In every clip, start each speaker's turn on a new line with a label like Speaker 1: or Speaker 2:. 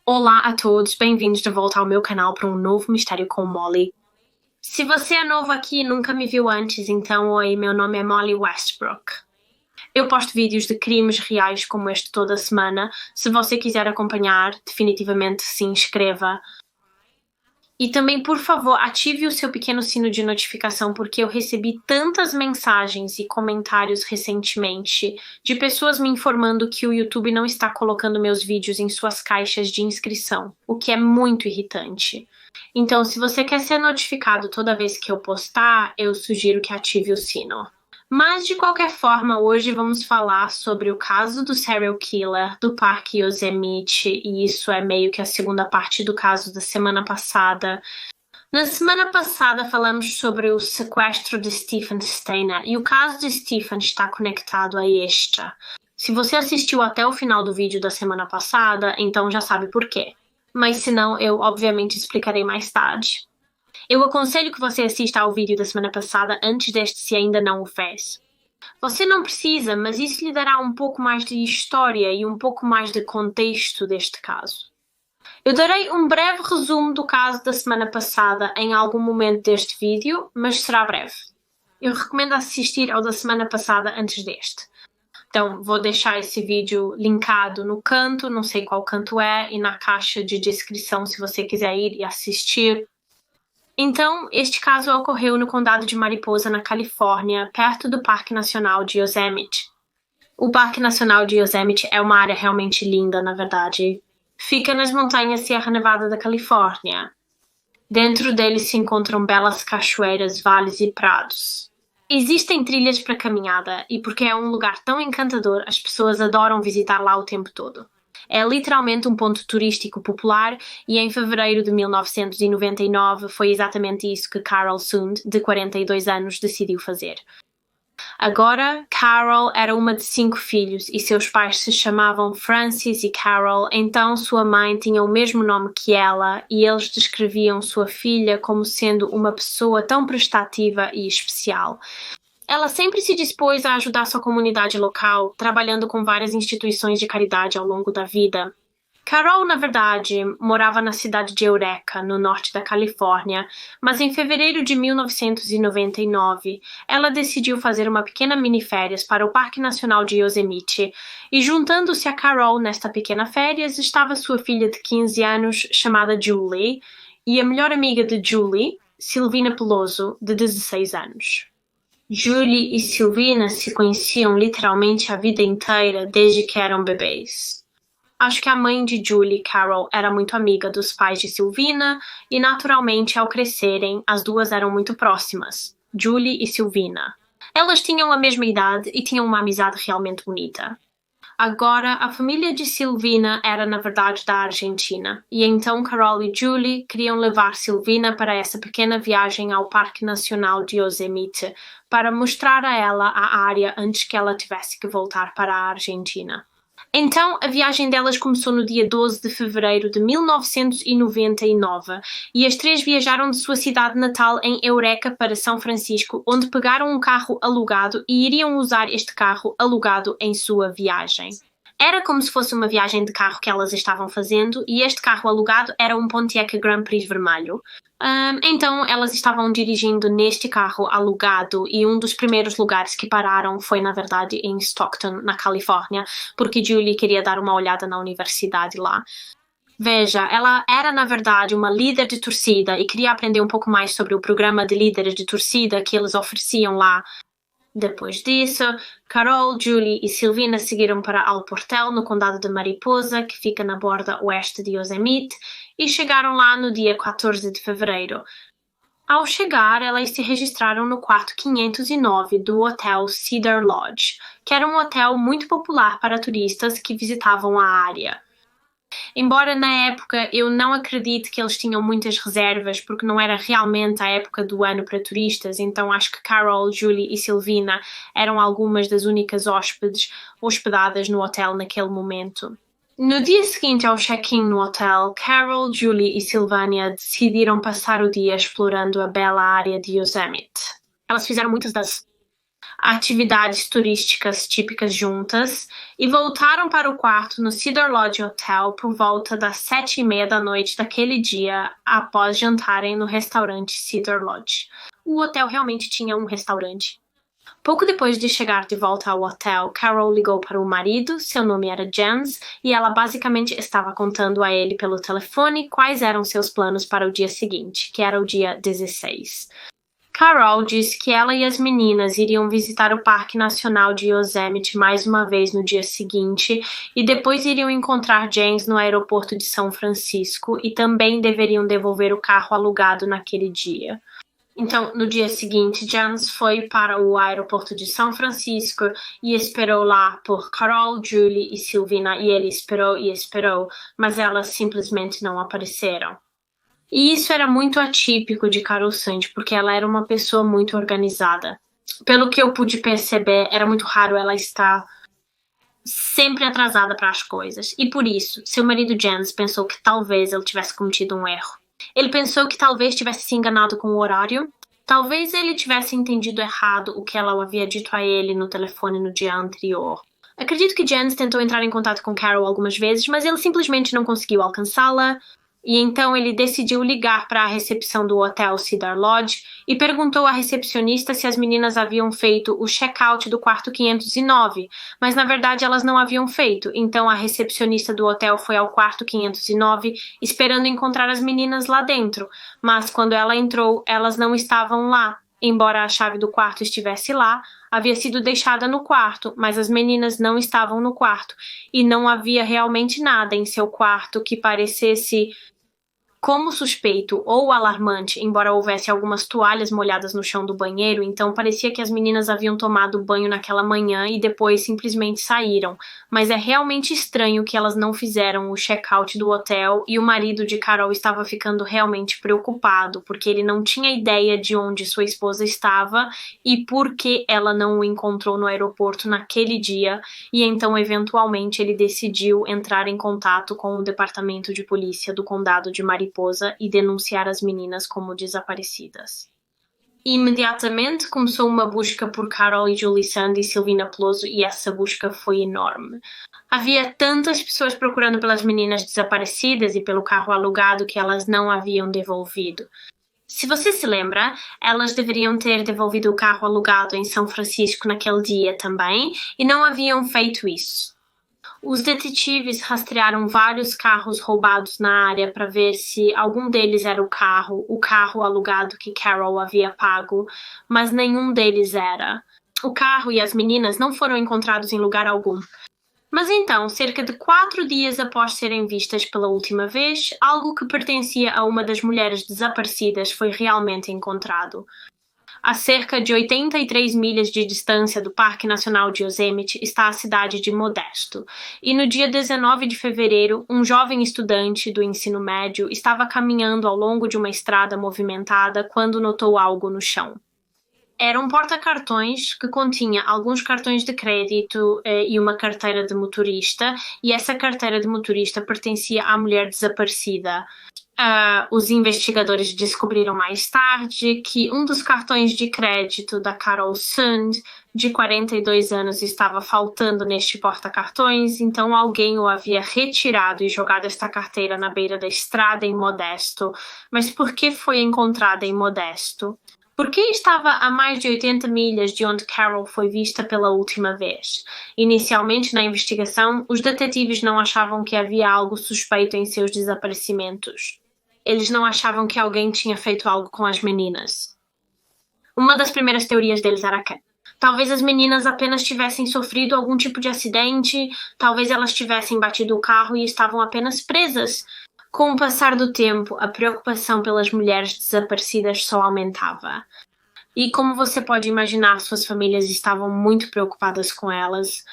Speaker 1: Olá a todos, bem-vindos de volta ao meu canal para um novo Mistério com Molly. Se você é novo aqui e nunca me viu antes, então oi, meu nome é Molly Westbrook. Eu posto vídeos de crimes reais como este toda semana. Se você quiser acompanhar, definitivamente se inscreva. E também, por favor, ative o seu pequeno sino de notificação, porque eu recebi tantas mensagens e comentários recentemente de pessoas me informando que o YouTube não está colocando meus vídeos em suas caixas de inscrição, o que é muito irritante. Então, se você quer ser notificado toda vez que eu postar, eu sugiro que ative o sino. Mas, de qualquer forma, hoje vamos falar sobre o caso do serial killer do Parque Yosemite, e isso é meio que a segunda parte do caso da semana passada. Na semana passada falamos sobre o sequestro de Stephen Steiner, e o caso de Stephen está conectado a este. Se você assistiu até o final do vídeo da semana passada, então já sabe por quê. Mas se não, eu obviamente explicarei mais tarde. Eu aconselho que você assista ao vídeo da semana passada antes deste se ainda não o fez. Você não precisa, mas isso lhe dará um pouco mais de história e um pouco mais de contexto deste caso. Eu darei um breve resumo do caso da semana passada em algum momento deste vídeo, mas será breve. Eu recomendo assistir ao da semana passada antes deste. Então, vou deixar esse vídeo linkado no canto, não sei qual canto é, e na caixa de descrição se você quiser ir e assistir. Então, este caso ocorreu no condado de Mariposa, na Califórnia, perto do Parque Nacional de Yosemite. O Parque Nacional de Yosemite é uma área realmente linda, na verdade. Fica nas montanhas Sierra Nevada da Califórnia. Dentro dele se encontram belas cachoeiras, vales e prados. Existem trilhas para caminhada, e porque é um lugar tão encantador, as pessoas adoram visitar lá o tempo todo. É literalmente um ponto turístico popular e em fevereiro de 1999 foi exatamente isso que Carol Sund, de 42 anos, decidiu fazer. Agora, Carol era uma de 5 filhos e seus pais se chamavam Francis e Carol, então sua mãe tinha o mesmo nome que ela e eles descreviam sua filha como sendo uma pessoa tão prestativa e especial. Ela sempre se dispôs a ajudar sua comunidade local, trabalhando com várias instituições de caridade ao longo da vida. Carol, na verdade, morava na cidade de Eureka, no norte da Califórnia, mas em fevereiro de 1999, ela decidiu fazer uma pequena miniférias para o Parque Nacional de Yosemite, e juntando-se a Carol nesta pequena férias estava sua filha de 15 anos, chamada Julie, e a melhor amiga de Julie, Silvina Peloso, de 16 anos. Julie e Silvina se conheciam literalmente a vida inteira desde que eram bebês. Acho que a mãe de Julie, Carol, era muito amiga dos pais de Silvina e, naturalmente, ao crescerem, as duas eram muito próximas, Julie e Silvina. Elas tinham a mesma idade e tinham uma amizade realmente bonita. Agora, a família de Silvina era, na verdade, da Argentina, e então Carol e Julie queriam levar Silvina para essa pequena viagem ao Parque Nacional de Yosemite para mostrar a ela a área antes que ela tivesse que voltar para a Argentina. Então, a viagem delas começou no dia 12 de fevereiro de 1999 e as três viajaram de sua cidade natal em Eureka para São Francisco, onde pegaram um carro alugado e iriam usar este carro alugado em sua viagem. Era como se fosse uma viagem de carro que elas estavam fazendo e este carro alugado era um Pontiac Grand Prix vermelho. Então elas estavam dirigindo neste carro alugado e um dos primeiros lugares que pararam foi, na verdade, em Stockton, na Califórnia, porque Julie queria dar uma olhada na universidade lá. Veja, ela era, na verdade, uma líder de torcida e queria aprender um pouco mais sobre o programa de líderes de torcida que eles ofereciam lá. Depois disso, Carol, Julie e Silvina seguiram para Alportel, no condado de Mariposa, que fica na borda oeste de Yosemite, e chegaram lá no dia 14 de fevereiro. Ao chegar, elas se registraram no quarto 509 do Hotel Cedar Lodge, que era um hotel muito popular para turistas que visitavam a área. Embora na época eu não acredite que eles tinham muitas reservas, porque não era realmente a época do ano para turistas, então acho que Carol, Julie e Silvina eram algumas das únicas hóspedes hospedadas no hotel naquele momento. No dia seguinte ao check-in no hotel, Carol, Julie e Silvânia decidiram passar o dia explorando a bela área de Yosemite. Elas fizeram muitas das atividades turísticas típicas juntas e voltaram para o quarto no Cedar Lodge Hotel por volta das 7h30 da noite daquele dia, após jantarem no restaurante Cedar Lodge. O hotel realmente tinha um restaurante. Pouco depois de chegar de volta ao hotel, Carol ligou para o marido, seu nome era Jens, e ela basicamente estava contando a ele pelo telefone quais eram seus planos para o dia seguinte, que era o dia 16. Carol disse que ela e as meninas iriam visitar o Parque Nacional de Yosemite mais uma vez no dia seguinte e depois iriam encontrar Jens no aeroporto de São Francisco e também deveriam devolver o carro alugado naquele dia. Então, no dia seguinte, Jens foi para o aeroporto de São Francisco e esperou lá por Carol, Julie e Silvina, e ele esperou, mas elas simplesmente não apareceram. E isso era muito atípico de Carol Sand, porque ela era uma pessoa muito organizada. Pelo que eu pude perceber, era muito raro ela estar sempre atrasada para as coisas. E por isso, seu marido Jens pensou que talvez ele tivesse cometido um erro. Ele pensou que talvez tivesse se enganado com o horário. Talvez ele tivesse entendido errado o que ela havia dito a ele no telefone no dia anterior. Acredito que Jens tentou entrar em contato com Carol algumas vezes, mas ele simplesmente não conseguiu alcançá-la. E então ele decidiu ligar para a recepção do hotel Cedar Lodge e perguntou à recepcionista se as meninas haviam feito o check-out do quarto 509, mas na verdade elas não haviam feito. Então a recepcionista do hotel foi ao quarto 509 esperando encontrar as meninas lá dentro, mas quando ela entrou, elas não estavam lá. Embora a chave do quarto estivesse lá, havia sido deixada no quarto, mas as meninas não estavam no quarto e não havia realmente nada em seu quarto que parecesse como suspeito ou alarmante, embora houvesse algumas toalhas molhadas no chão do banheiro, então parecia que as meninas haviam tomado banho naquela manhã e depois simplesmente saíram. Mas é realmente estranho que elas não fizeram o check-out do hotel e o marido de Carol estava ficando realmente preocupado, porque ele não tinha ideia de onde sua esposa estava e por que ela não o encontrou no aeroporto naquele dia, e então eventualmente ele decidiu entrar em contato com o departamento de polícia do condado de Mariposa e denunciar as meninas como desaparecidas. Imediatamente começou uma busca por Carol e Julie Sand e Silvina Peloso e essa busca foi enorme. Havia tantas pessoas procurando pelas meninas desaparecidas e pelo carro alugado que elas não haviam devolvido. Se você se lembra, elas deveriam ter devolvido o carro alugado em São Francisco naquele dia também e não haviam feito isso. Os detetives rastrearam vários carros roubados na área para ver se algum deles era o carro alugado que Carol havia pago, mas nenhum deles era. O carro e as meninas não foram encontrados em lugar algum. Mas então, cerca de 4 dias após serem vistas pela última vez, algo que pertencia a uma das mulheres desaparecidas foi realmente encontrado. A cerca de 83 milhas de distância do Parque Nacional de Yosemite está a cidade de Modesto. E no dia 19 de fevereiro, um jovem estudante do ensino médio estava caminhando ao longo de uma estrada movimentada quando notou algo no chão. Era um porta-cartões que continha alguns cartões de crédito e uma carteira de motorista, e essa carteira de motorista pertencia à mulher desaparecida. Os investigadores descobriram mais tarde que um dos cartões de crédito da Carol Sand, de 42 anos, estava faltando neste porta-cartões, então alguém o havia retirado e jogado esta carteira na beira da estrada em Modesto. Mas por que foi encontrada em Modesto? Por que estava a mais de 80 milhas de onde Carol foi vista pela última vez? Inicialmente, na investigação, os detetives não achavam que havia algo suspeito em seus desaparecimentos. Eles não achavam que alguém tinha feito algo com as meninas. Uma das primeiras teorias deles era que talvez as meninas apenas tivessem sofrido algum tipo de acidente, talvez elas tivessem batido o carro e estavam apenas presas. Com o passar do tempo, a preocupação pelas mulheres desaparecidas só aumentava. E como você pode imaginar, suas famílias estavam muito preocupadas com elas.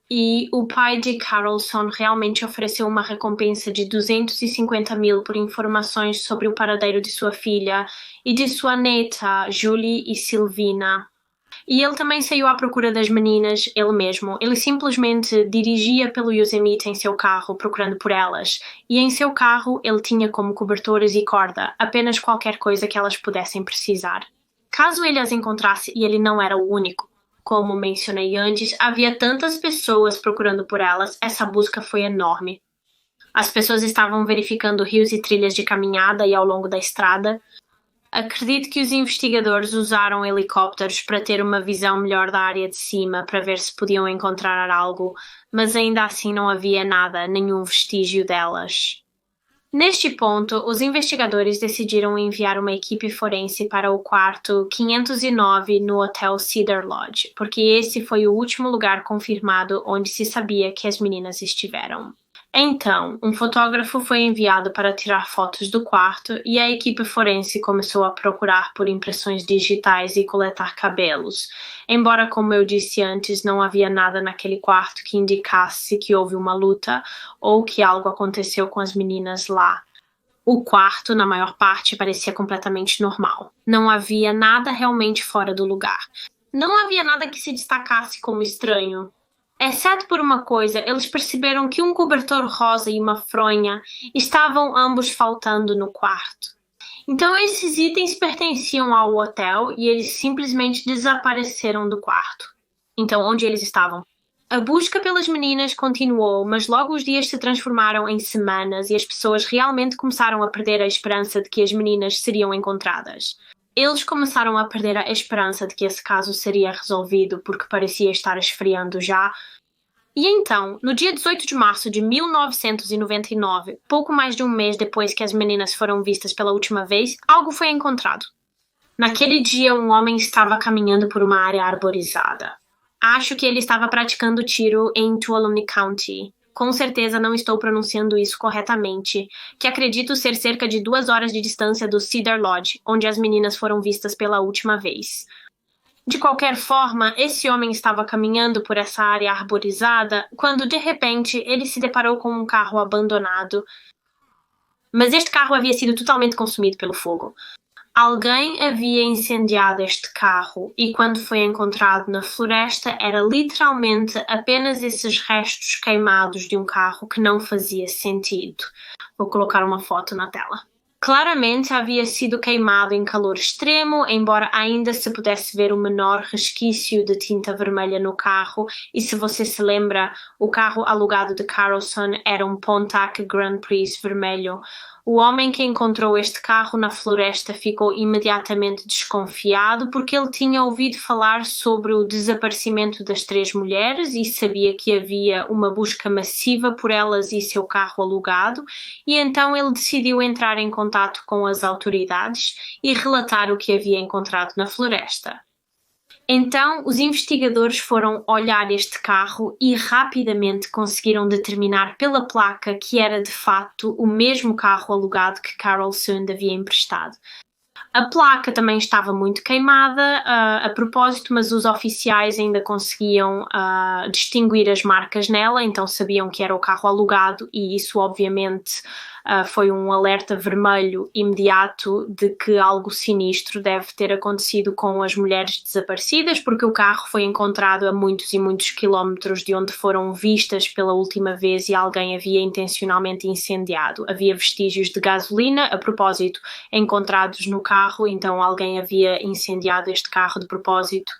Speaker 1: E o pai de Carolson realmente ofereceu uma recompensa de 250 mil por informações sobre o paradeiro de sua filha e de sua neta, Julie e Silvina. E ele também saiu à procura das meninas, ele mesmo. Ele simplesmente dirigia pelo Yosemite em seu carro, procurando por elas. E em seu carro ele tinha como cobertores e corda, apenas qualquer coisa que elas pudessem precisar. Caso ele as encontrasse, e ele não era o único, Como mencionei antes, havia tantas pessoas procurando por elas, essa busca foi enorme. As pessoas estavam verificando rios e trilhas de caminhada e ao longo da estrada. Acredito que os investigadores usaram helicópteros para ter uma visão melhor da área de cima para ver se podiam encontrar algo, mas ainda assim não havia nada, nenhum vestígio delas. Neste ponto, os investigadores decidiram enviar uma equipe forense para o quarto 509 no Hotel Cedar Lodge, porque esse foi o último lugar confirmado onde se sabia que as meninas estiveram. Então, um fotógrafo foi enviado para tirar fotos do quarto e a equipe forense começou a procurar por impressões digitais e coletar cabelos. Embora, como eu disse antes, não havia nada naquele quarto que indicasse que houve uma luta ou que algo aconteceu com as meninas lá. O quarto, na maior parte, parecia completamente normal. Não havia nada realmente fora do lugar. Não havia nada que se destacasse como estranho. Exceto por uma coisa, eles perceberam que um cobertor rosa e uma fronha estavam ambos faltando no quarto. Então esses itens pertenciam ao hotel e eles simplesmente desapareceram do quarto. Então onde eles estavam? A busca pelas meninas continuou, mas logo os dias se transformaram em semanas e as pessoas realmente começaram a perder a esperança de que as meninas seriam encontradas. Eles começaram a perder a esperança de que esse caso seria resolvido porque parecia estar esfriando já. E então, no dia 18 de março de 1999, pouco mais de um mês depois que as meninas foram vistas pela última vez, algo foi encontrado. Naquele dia, um homem estava caminhando por uma área arborizada. Acho que ele estava praticando tiro em Tuolumne County. Com certeza não estou pronunciando isso corretamente, que acredito ser cerca de 2 horas de distância do Cedar Lodge, onde as meninas foram vistas pela última vez. De qualquer forma, esse homem estava caminhando por essa área arborizada quando, de repente, ele se deparou com um carro abandonado. Mas este carro havia sido totalmente consumido pelo fogo. Alguém havia incendiado este carro e quando foi encontrado na floresta era literalmente apenas esses restos queimados de um carro que não fazia sentido. Vou colocar uma foto na tela. Claramente havia sido queimado em calor extremo, embora ainda se pudesse ver o menor resquício de tinta vermelha no carro, e se você se lembra, o carro alugado de Carlson era um Pontiac Grand Prix vermelho. O homem que encontrou este carro na floresta ficou imediatamente desconfiado porque ele tinha ouvido falar sobre o desaparecimento das 3 mulheres e sabia que havia uma busca massiva por elas e seu carro alugado, e então ele decidiu entrar em contato com as autoridades e relatar o que havia encontrado na floresta. Então, os investigadores foram olhar este carro e rapidamente conseguiram determinar pela placa que era de facto o mesmo carro alugado que Carol Sund havia emprestado. A placa também estava muito queimada, a propósito, mas os oficiais ainda conseguiam distinguir as marcas nela, então sabiam que era o carro alugado e isso obviamente foi um alerta vermelho imediato de que algo sinistro deve ter acontecido com as mulheres desaparecidas, porque o carro foi encontrado a muitos e muitos quilómetros de onde foram vistas pela última vez e alguém havia intencionalmente incendiado. Havia vestígios de gasolina, a propósito, encontrados no carro, então alguém havia incendiado este carro de propósito.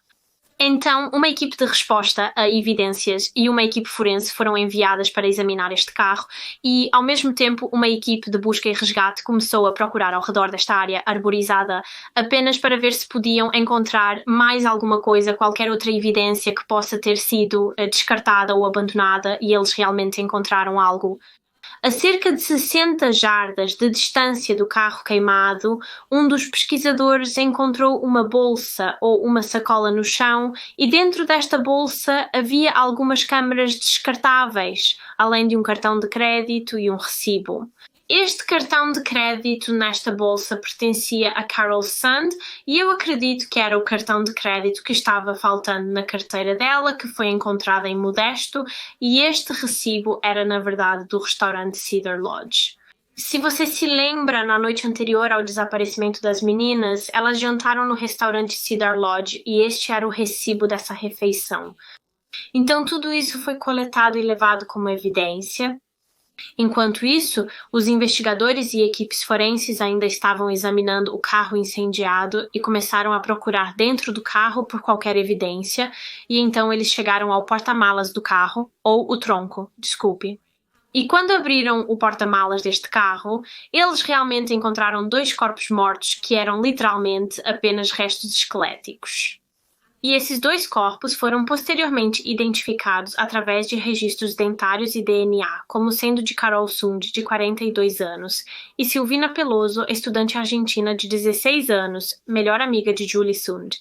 Speaker 1: Então, uma equipe de resposta a evidências e uma equipe forense foram enviadas para examinar este carro e, ao mesmo tempo, uma equipe de busca e resgate começou a procurar ao redor desta área arborizada apenas para ver se podiam encontrar mais alguma coisa, qualquer outra evidência que possa ter sido descartada ou abandonada, e eles realmente encontraram algo. A cerca de 60 jardas de distância do carro queimado, um dos pesquisadores encontrou uma bolsa ou uma sacola no chão e dentro desta bolsa havia algumas câmaras descartáveis, além de um cartão de crédito e um recibo. Este cartão de crédito nesta bolsa pertencia a Carol Sund e eu acredito que era o cartão de crédito que estava faltando na carteira dela, que foi encontrada em Modesto, e este recibo era na verdade do restaurante Cedar Lodge. Se você se lembra, na noite anterior ao desaparecimento das meninas, elas jantaram no restaurante Cedar Lodge e este era o recibo dessa refeição. Então tudo isso foi coletado e levado como evidência. Enquanto isso, os investigadores e equipes forenses ainda estavam examinando o carro incendiado e começaram a procurar dentro do carro por qualquer evidência, e então eles chegaram ao porta-malas do carro, ou o tronco, desculpe. E quando abriram o porta-malas deste carro, eles realmente encontraram 2 corpos mortos que eram literalmente apenas restos esqueléticos. E esses 2 corpos foram posteriormente identificados através de registros dentários e DNA, como sendo de Carol Sund, de 42 anos, e Silvina Peloso, estudante argentina de 16 anos, melhor amiga de Julie Sund.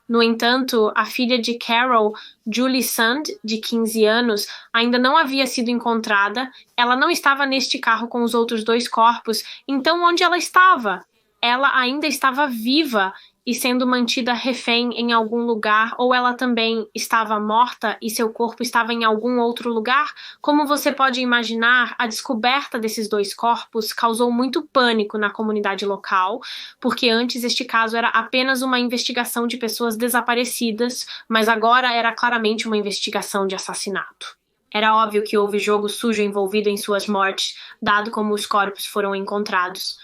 Speaker 1: No entanto, a filha de Carol, Julie Sund, de 15 anos, ainda não havia sido encontrada, ela não estava neste carro com os outros 2 corpos, então onde ela estava? Ela ainda estava viva e sendo mantida refém em algum lugar, ou ela também estava morta e seu corpo estava em algum outro lugar? Como você pode imaginar, a descoberta desses 2 corpos causou muito pânico na comunidade local, porque antes este caso era apenas uma investigação de pessoas desaparecidas, mas agora era claramente uma investigação de assassinato. Era óbvio que houve jogo sujo envolvido em suas mortes, dado como os corpos foram encontrados.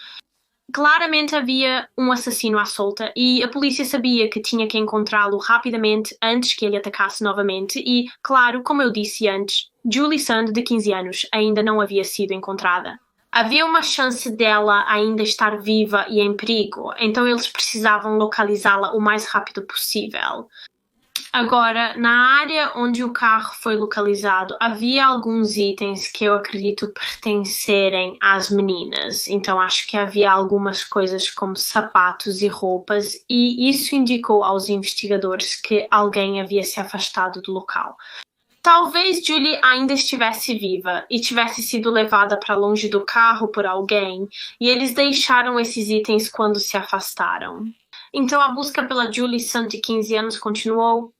Speaker 1: Claramente havia um assassino à solta e a polícia sabia que tinha que encontrá-lo rapidamente antes que ele atacasse novamente e, claro, como eu disse antes, Julie Sund, de 15 anos, ainda não havia sido encontrada. Havia uma chance dela ainda estar viva e em perigo, então eles precisavam localizá-la o mais rápido possível. Agora, na área onde o carro foi localizado, havia alguns itens que eu acredito pertencerem às meninas. Então, acho que havia algumas coisas como sapatos e roupas, e isso indicou aos investigadores que alguém havia se afastado do local. Talvez Julie ainda estivesse viva e tivesse sido levada para longe do carro por alguém, e eles deixaram esses itens quando se afastaram. Então, a busca pela Julie Sund, de 15 anos, continuou.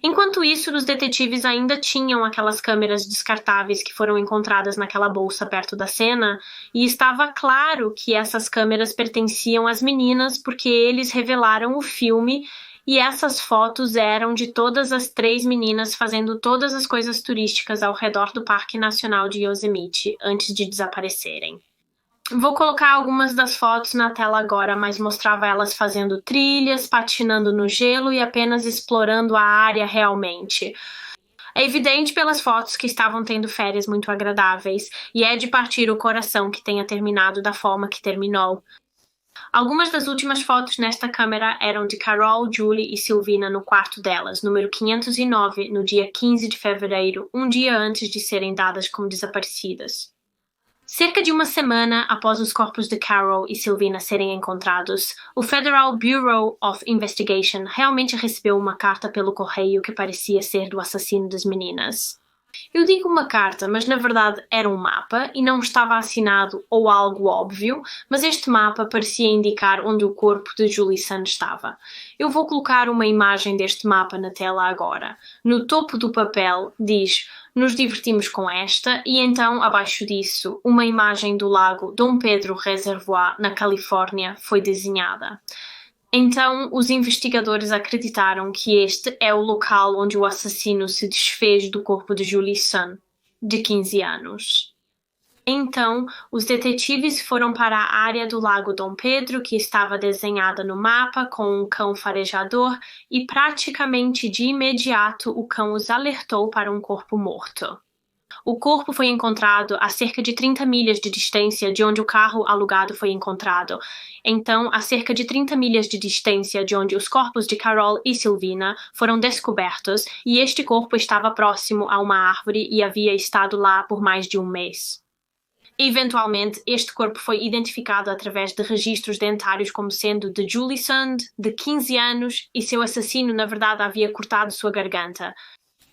Speaker 1: Enquanto isso, os detetives ainda tinham aquelas câmeras descartáveis que foram encontradas naquela bolsa perto da cena, e estava claro que essas câmeras pertenciam às meninas porque eles revelaram o filme e essas fotos eram de todas as 3 meninas fazendo todas as coisas turísticas ao redor do Parque Nacional de Yosemite antes de desaparecerem. Vou colocar algumas das fotos na tela agora, mas mostrava elas fazendo trilhas, patinando no gelo e apenas explorando a área realmente. É evidente pelas fotos que estavam tendo férias muito agradáveis, e é de partir o coração que tenha terminado da forma que terminou. Algumas das últimas fotos nesta câmera eram de Carol, Julie e Silvina no quarto delas, número 509, no dia 15 de fevereiro, um dia antes de serem dadas como desaparecidas. Cerca de uma semana após os corpos de Carol e Silvina serem encontrados, o Federal Bureau of Investigation realmente recebeu uma carta pelo correio que parecia ser do assassino das meninas. Eu digo uma carta, mas na verdade era um mapa e não estava assinado ou algo óbvio, mas este mapa parecia indicar onde o corpo de Julie Sund estava. Eu vou colocar uma imagem deste mapa na tela agora. No topo do papel diz: "Nos divertimos com esta", e então, abaixo disso, uma imagem do lago Dom Pedro Reservoir, na Califórnia, foi desenhada. Então, os investigadores acreditaram que este é o local onde o assassino se desfez do corpo de Julie Sund, de 15 anos. Então, os detetives foram para a área do Lago Dom Pedro, que estava desenhada no mapa com um cão farejador, e praticamente de imediato o cão os alertou para um corpo morto. O corpo foi encontrado a cerca de 30 milhas de distância de onde o carro alugado foi encontrado. Então, a cerca de 30 milhas de distância de onde os corpos de Carol e Silvina foram descobertos, e este corpo estava próximo a uma árvore e havia estado lá por mais de um mês. Eventualmente, este corpo foi identificado através de registros dentários como sendo de Julie Sund, de 15 anos, e seu assassino, na verdade, havia cortado sua garganta.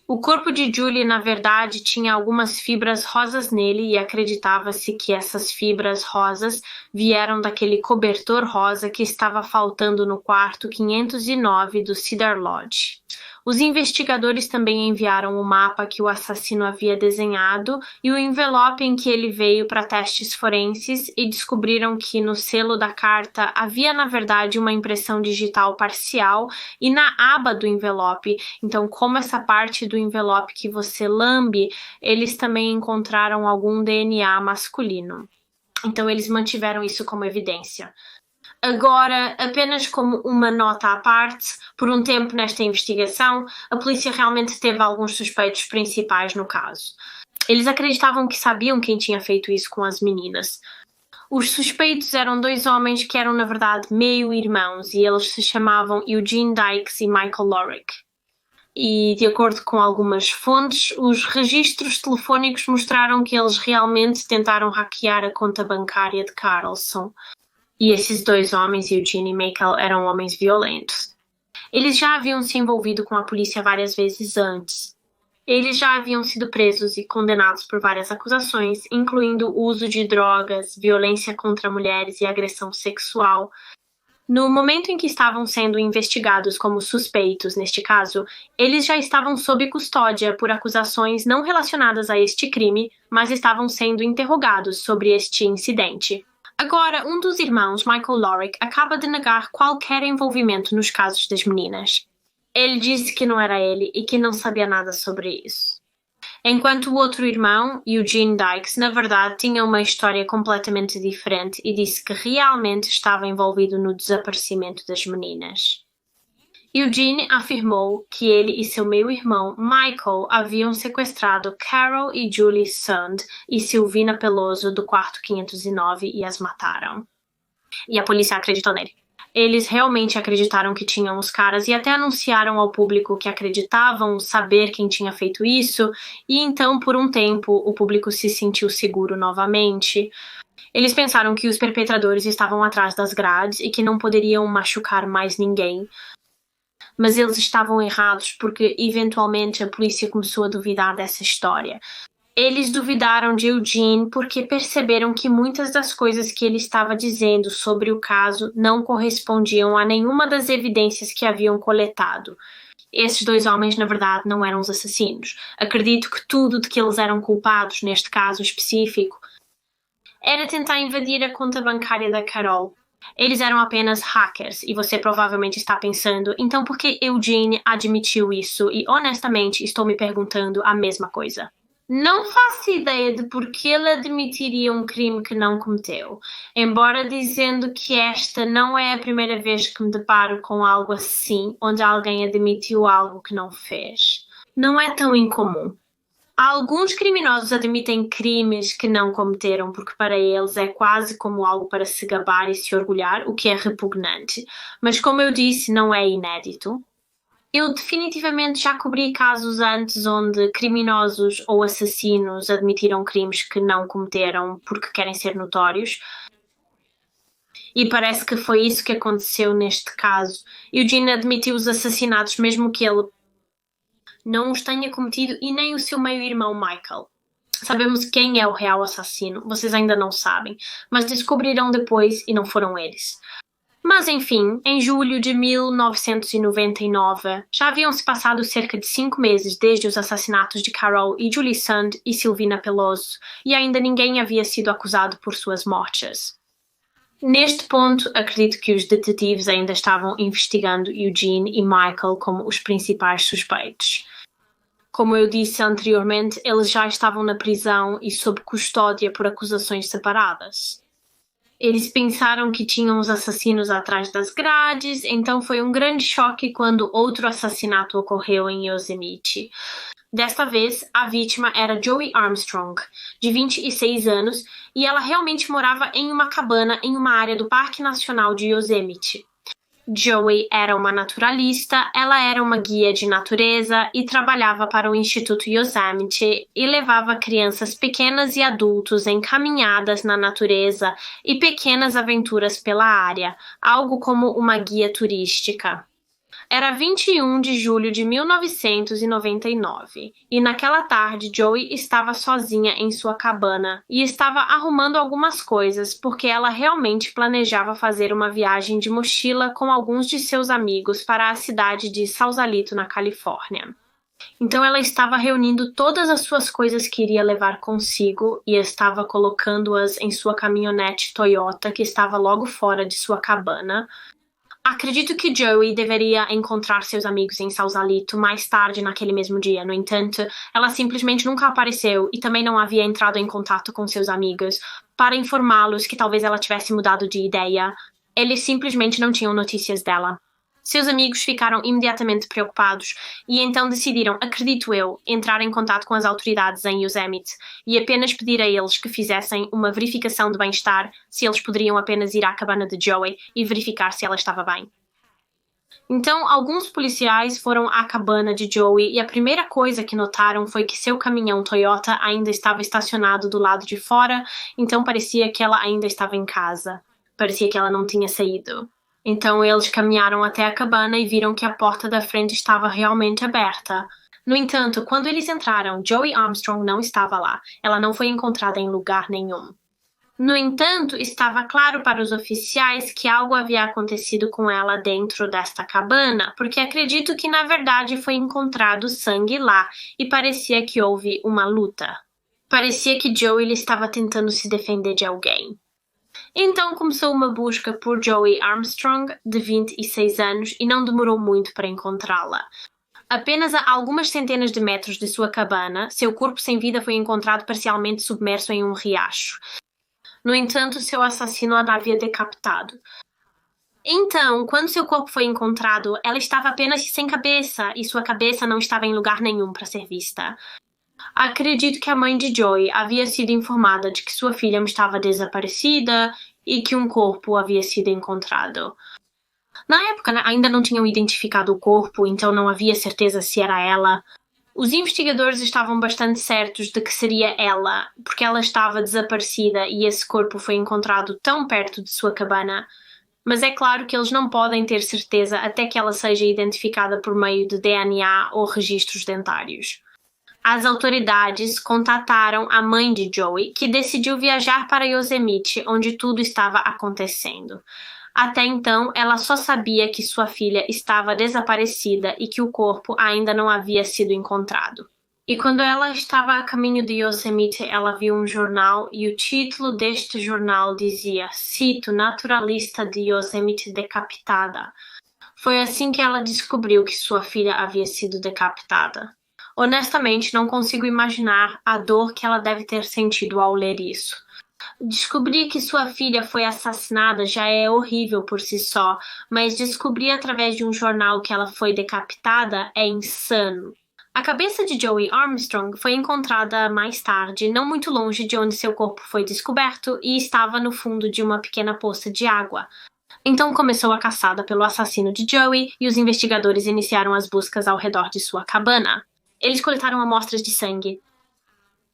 Speaker 1: O corpo de Julie, na verdade, tinha algumas fibras rosas nele e acreditava-se que essas fibras rosas vieram daquele cobertor rosa que estava faltando no quarto 509 do Cedar Lodge. Os investigadores também enviaram o mapa que o assassino havia desenhado e o envelope em que ele veio para testes forenses e descobriram que no selo da carta havia, na verdade, uma impressão digital parcial e na aba do envelope. Então, como essa parte do envelope que você lambe, eles também encontraram algum DNA masculino. Então, eles mantiveram isso como evidência. Agora, apenas como uma nota à parte, por um tempo nesta investigação, a polícia realmente teve alguns suspeitos principais no caso. Eles acreditavam que sabiam quem tinha feito isso com as meninas. Os suspeitos eram dois homens que eram, na verdade, meio-irmãos e eles se chamavam Eugene Dykes e Michael Lorick. E, de acordo com algumas fontes, os registros telefónicos mostraram que eles realmente tentaram hackear a conta bancária de Carlson. E esses dois homens, Eugene e Michael, eram homens violentos. Eles já haviam se envolvido com a polícia várias vezes antes. Eles já haviam sido presos e condenados por várias acusações, incluindo o uso de drogas, violência contra mulheres e agressão sexual. No momento em que estavam sendo investigados como suspeitos neste caso, eles já estavam sob custódia por acusações não relacionadas a este crime, mas estavam sendo interrogados sobre este incidente. Agora, um dos irmãos, Michael Lorick, acaba de negar qualquer envolvimento nos casos das meninas. Ele disse que não era ele e que não sabia nada sobre isso. Enquanto o outro irmão, Eugene Dykes, na verdade tinha uma história completamente diferente e disse que realmente estava envolvido no desaparecimento das meninas. Eugene afirmou que ele e seu meio-irmão, Michael, haviam sequestrado Carol e Julie Sund e Silvina Peloso do quarto 509 e as mataram. E a polícia acreditou nele. Eles realmente acreditaram que tinham os caras e até anunciaram ao público que acreditavam saber quem tinha feito isso, e então, por um tempo, o público se sentiu seguro novamente. Eles pensaram que os perpetradores estavam atrás das grades e que não poderiam machucar mais ninguém. Mas eles estavam errados porque, eventualmente, a polícia começou a duvidar dessa história. Eles duvidaram de Eugene porque perceberam que muitas das coisas que ele estava dizendo sobre o caso não correspondiam a nenhuma das evidências que haviam coletado. Esses dois homens, na verdade, não eram os assassinos. Acredito que tudo de que eles eram culpados, neste caso específico, era tentar invadir a conta bancária da Carol. Eles eram apenas hackers, e você provavelmente está pensando, então por que Eugene admitiu isso? E honestamente estou me perguntando a mesma coisa. Não faço ideia de por que ele admitiria um crime que não cometeu, embora dizendo que esta não é a primeira vez que me deparo com algo assim, onde alguém admitiu algo que não fez. Não é tão incomum. Alguns criminosos admitem crimes que não cometeram porque para eles é quase como algo para se gabar e se orgulhar, o que é repugnante. Mas como eu disse, não é inédito. Eu definitivamente já cobri casos antes onde criminosos ou assassinos admitiram crimes que não cometeram porque querem ser notórios. E parece que foi isso que aconteceu neste caso. Eugene admitiu os assassinatos mesmo que ele não os tenha cometido e nem o seu meio-irmão Michael. Sabemos quem é o real assassino, vocês ainda não sabem, mas descobrirão depois e não foram eles. Mas enfim, em julho de 1999, já haviam se passado cerca de 5 meses desde os assassinatos de Carol e Julie Sund e Silvina Peloso, e ainda ninguém havia sido acusado por suas mortes. Neste ponto, acredito que os detetives ainda estavam investigando Eugene e Michael como os principais suspeitos. Como eu disse anteriormente, eles já estavam na prisão e sob custódia por acusações separadas. Eles pensaram que tinham os assassinos atrás das grades, então foi um grande choque quando outro assassinato ocorreu em Yosemite. Desta vez, a vítima era Joey Armstrong, de 26 anos, e ela realmente morava em uma cabana em uma área do Parque Nacional de Yosemite. Joey era uma naturalista, ela era uma guia de natureza e trabalhava para o Instituto Yosemite e levava crianças pequenas e adultos em caminhadas na natureza e pequenas aventuras pela área, algo como uma guia turística. Era 21 de julho de 1999, e naquela tarde Joey estava sozinha em sua cabana e estava arrumando algumas coisas porque ela realmente planejava fazer uma viagem de mochila com alguns de seus amigos para a cidade de Sausalito, na Califórnia. Então ela estava reunindo todas as suas coisas que iria levar consigo e estava colocando-as em sua caminhonete Toyota que estava logo fora de sua cabana. Acredito que Joey deveria encontrar seus amigos em Sausalito mais tarde naquele mesmo dia. No entanto, ela simplesmente nunca apareceu e também não havia entrado em contato com seus amigos para informá-los que talvez ela tivesse mudado de ideia. Eles simplesmente não tinham notícias dela. Seus amigos ficaram imediatamente preocupados e então decidiram, acredito eu, entrar em contato com as autoridades em Yosemite e apenas pedir a eles que fizessem uma verificação de bem-estar, se eles poderiam apenas ir à cabana de Joey e verificar se ela estava bem. Então, alguns policiais foram à cabana de Joey e a primeira coisa que notaram foi que seu caminhão Toyota ainda estava estacionado do lado de fora, então parecia que ela ainda estava em casa. Parecia que ela não tinha saído. Então eles caminharam até a cabana e viram que a porta da frente estava realmente aberta. No entanto, quando eles entraram, Joey Armstrong não estava lá. Ela não foi encontrada em lugar nenhum. No entanto, estava claro para os oficiais que algo havia acontecido com ela dentro desta cabana, porque acredito que na verdade foi encontrado sangue lá e parecia que houve uma luta. Parecia que Joey estava tentando se defender de alguém. Então começou uma busca por Joey Armstrong, de 26 anos, e não demorou muito para encontrá-la. Apenas a algumas centenas de metros de sua cabana, seu corpo sem vida foi encontrado parcialmente submerso em um riacho. No entanto, seu assassino a havia decapitado. Então, quando seu corpo foi encontrado, ela estava apenas sem cabeça e sua cabeça não estava em lugar nenhum para ser vista. Acredito que a mãe de Joey havia sido informada de que sua filha estava desaparecida e que um corpo havia sido encontrado. Na época, ainda não tinham identificado o corpo, então não havia certeza se era ela. Os investigadores estavam bastante certos de que seria ela, porque ela estava desaparecida e esse corpo foi encontrado tão perto de sua cabana. Mas é claro que eles não podem ter certeza até que ela seja identificada por meio de DNA ou registros dentários. As autoridades contataram a mãe de Joey, que decidiu viajar para Yosemite, onde tudo estava acontecendo. Até então, ela só sabia que sua filha estava desaparecida e que o corpo ainda não havia sido encontrado. E quando ela estava a caminho de Yosemite, ela viu um jornal e o título deste jornal dizia, cito, naturalista de Yosemite decapitada. Foi assim que ela descobriu que sua filha havia sido decapitada. Honestamente, não consigo imaginar a dor que ela deve ter sentido ao ler isso. Descobrir que sua filha foi assassinada já é horrível por si só, mas descobrir através de um jornal que ela foi decapitada é insano. A cabeça de Joey Armstrong foi encontrada mais tarde, não muito longe de onde seu corpo foi descoberto, e estava no fundo de uma pequena poça de água. Então começou a caçada pelo assassino de Joey e os investigadores iniciaram as buscas ao redor de sua cabana. Eles coletaram amostras de sangue.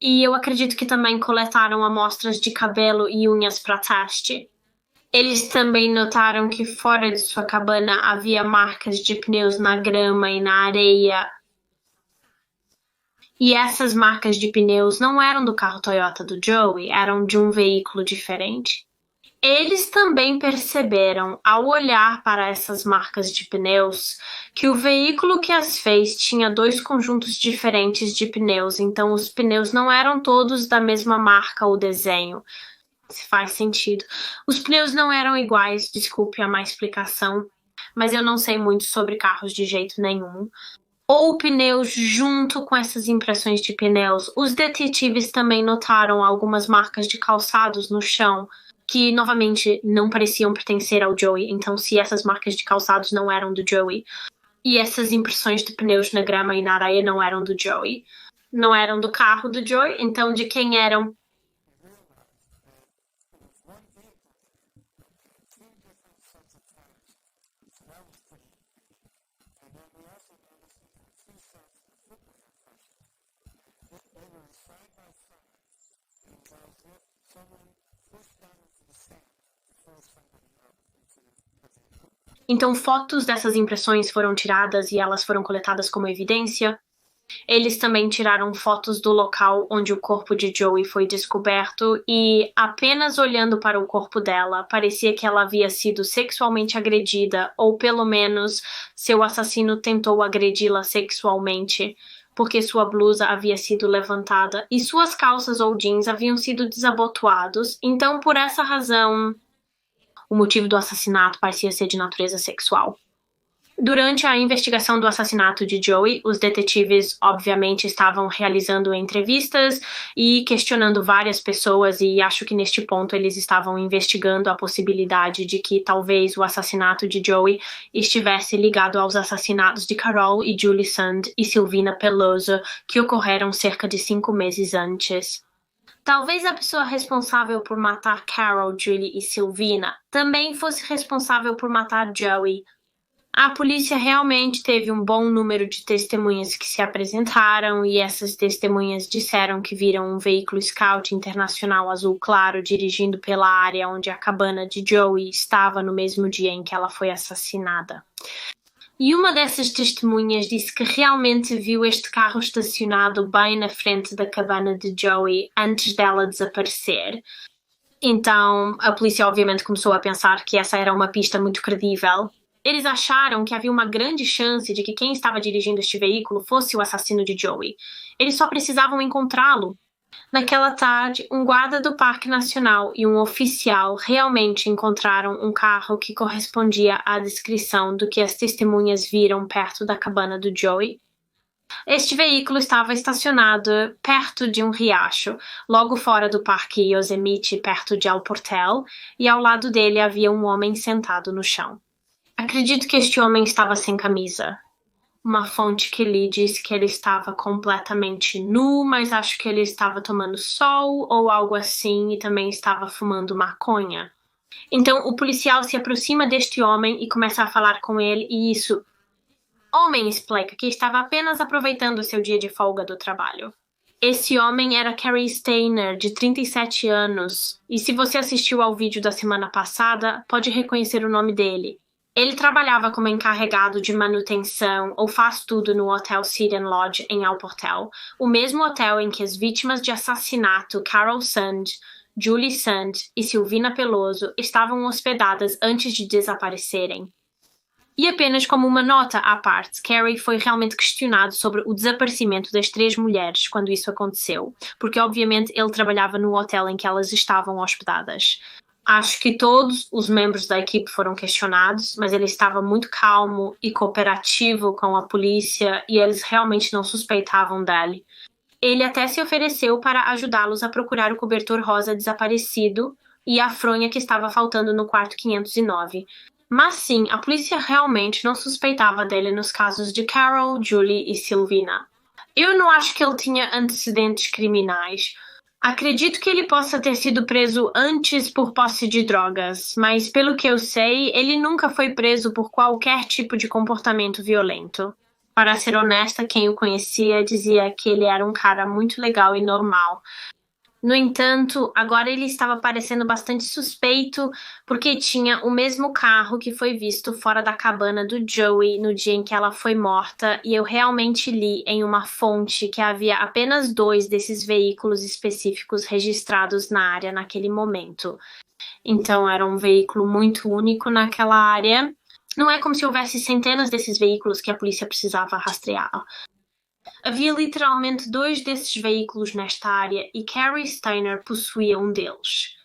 Speaker 1: E eu acredito que também coletaram amostras de cabelo e unhas para teste. Eles também notaram que fora de sua cabana havia marcas de pneus na grama e na areia. E essas marcas de pneus não eram do carro Toyota do Joey, eram de um veículo diferente. Eles também perceberam, ao olhar para essas marcas de pneus, que o veículo que as fez tinha dois conjuntos diferentes de pneus, então os pneus não eram todos da mesma marca ou desenho. Se faz sentido. Os pneus não eram iguais, desculpe a má explicação, mas eu não sei muito sobre carros de jeito nenhum. Ou pneus junto com essas impressões de pneus. Os detetives também notaram algumas marcas de calçados no chão, que novamente não pareciam pertencer ao Joey, então se essas marcas de calçados não eram do Joey, e essas impressões de pneus na grama e na areia não eram do Joey, não eram do carro do Joey, então de quem eram? Então fotos dessas impressões foram tiradas e elas foram coletadas como evidência. Eles também tiraram fotos do local onde o corpo de Joey foi descoberto e, apenas olhando para o corpo dela, parecia que ela havia sido sexualmente agredida, ou pelo menos seu assassino tentou agredi-la sexualmente, porque sua blusa havia sido levantada e suas calças ou jeans haviam sido desabotoados. Então, por essa razão, o motivo do assassinato parecia ser de natureza sexual. Durante a investigação do assassinato de Joey, os detetives obviamente estavam realizando entrevistas e questionando várias pessoas, e acho que neste ponto eles estavam investigando a possibilidade de que talvez o assassinato de Joey estivesse ligado aos assassinatos de Carol e Julie Sand e Silvina Peloso, que ocorreram cerca de 5 meses antes. Talvez a pessoa responsável por matar Carol, Julie e Silvina também fosse responsável por matar Joey. A polícia realmente teve um bom número de testemunhas que se apresentaram e essas testemunhas disseram que viram um veículo Scout Internacional azul claro dirigindo pela área onde a cabana de Joey estava no mesmo dia em que ela foi assassinada. E uma dessas testemunhas disse que realmente viu este carro estacionado bem na frente da cabana de Joey antes dela desaparecer. Então, a polícia obviamente começou a pensar que essa era uma pista muito credível. Eles acharam que havia uma grande chance de que quem estava dirigindo este veículo fosse o assassino de Joey. Eles só precisavam encontrá-lo. Naquela tarde, um guarda do Parque Nacional e um oficial realmente encontraram um carro que correspondia à descrição do que as testemunhas viram perto da cabana do Joey. Este veículo estava estacionado perto de um riacho, logo fora do Parque Yosemite, perto de El Portel, e ao lado dele havia um homem sentado no chão. Acredito que este homem estava sem camisa. Uma fonte que li disse que ele estava completamente nu, mas acho que ele estava tomando sol ou algo assim e também estava fumando maconha. Então o policial se aproxima deste homem e começa a falar com ele e isso. Homem explica que estava apenas aproveitando seu dia de folga do trabalho. Esse homem era Cary Steiner, de 37 anos, e se você assistiu ao vídeo da semana passada, pode reconhecer o nome dele. Ele trabalhava como encarregado de manutenção ou faz tudo no Hotel Cedar Lodge em El Portel, o mesmo hotel em que as vítimas de assassinato Carol Sand, Julie Sand e Silvina Peloso estavam hospedadas antes de desaparecerem. E apenas como uma nota à parte, Cary foi realmente questionado sobre o desaparecimento das 3 mulheres quando isso aconteceu, porque obviamente ele trabalhava no hotel em que elas estavam hospedadas. Acho que todos os membros da equipe foram questionados, mas ele estava muito calmo e cooperativo com a polícia e eles realmente não suspeitavam dele. Ele até se ofereceu para ajudá-los a procurar o cobertor rosa desaparecido e a fronha que estava faltando no quarto 509. Mas sim, a polícia realmente não suspeitava dele nos casos de Carol, Julie e Silvina. Eu não acho que ele tinha antecedentes criminais. Acredito que ele possa ter sido preso antes por posse de drogas, mas pelo que eu sei, ele nunca foi preso por qualquer tipo de comportamento violento. Para ser honesta, quem o conhecia dizia que ele era um cara muito legal e normal. No entanto, agora ele estava parecendo bastante suspeito porque tinha o mesmo carro que foi visto fora da cabana do Joey no dia em que ela foi morta, e eu realmente li em uma fonte que havia apenas 2 desses veículos específicos registrados na área naquele momento. Então era um veículo muito único naquela área. Não é como se houvesse centenas desses veículos que a polícia precisava rastrear. Havia literalmente 2 desses veículos nesta área e Cary Steiner possuía um deles.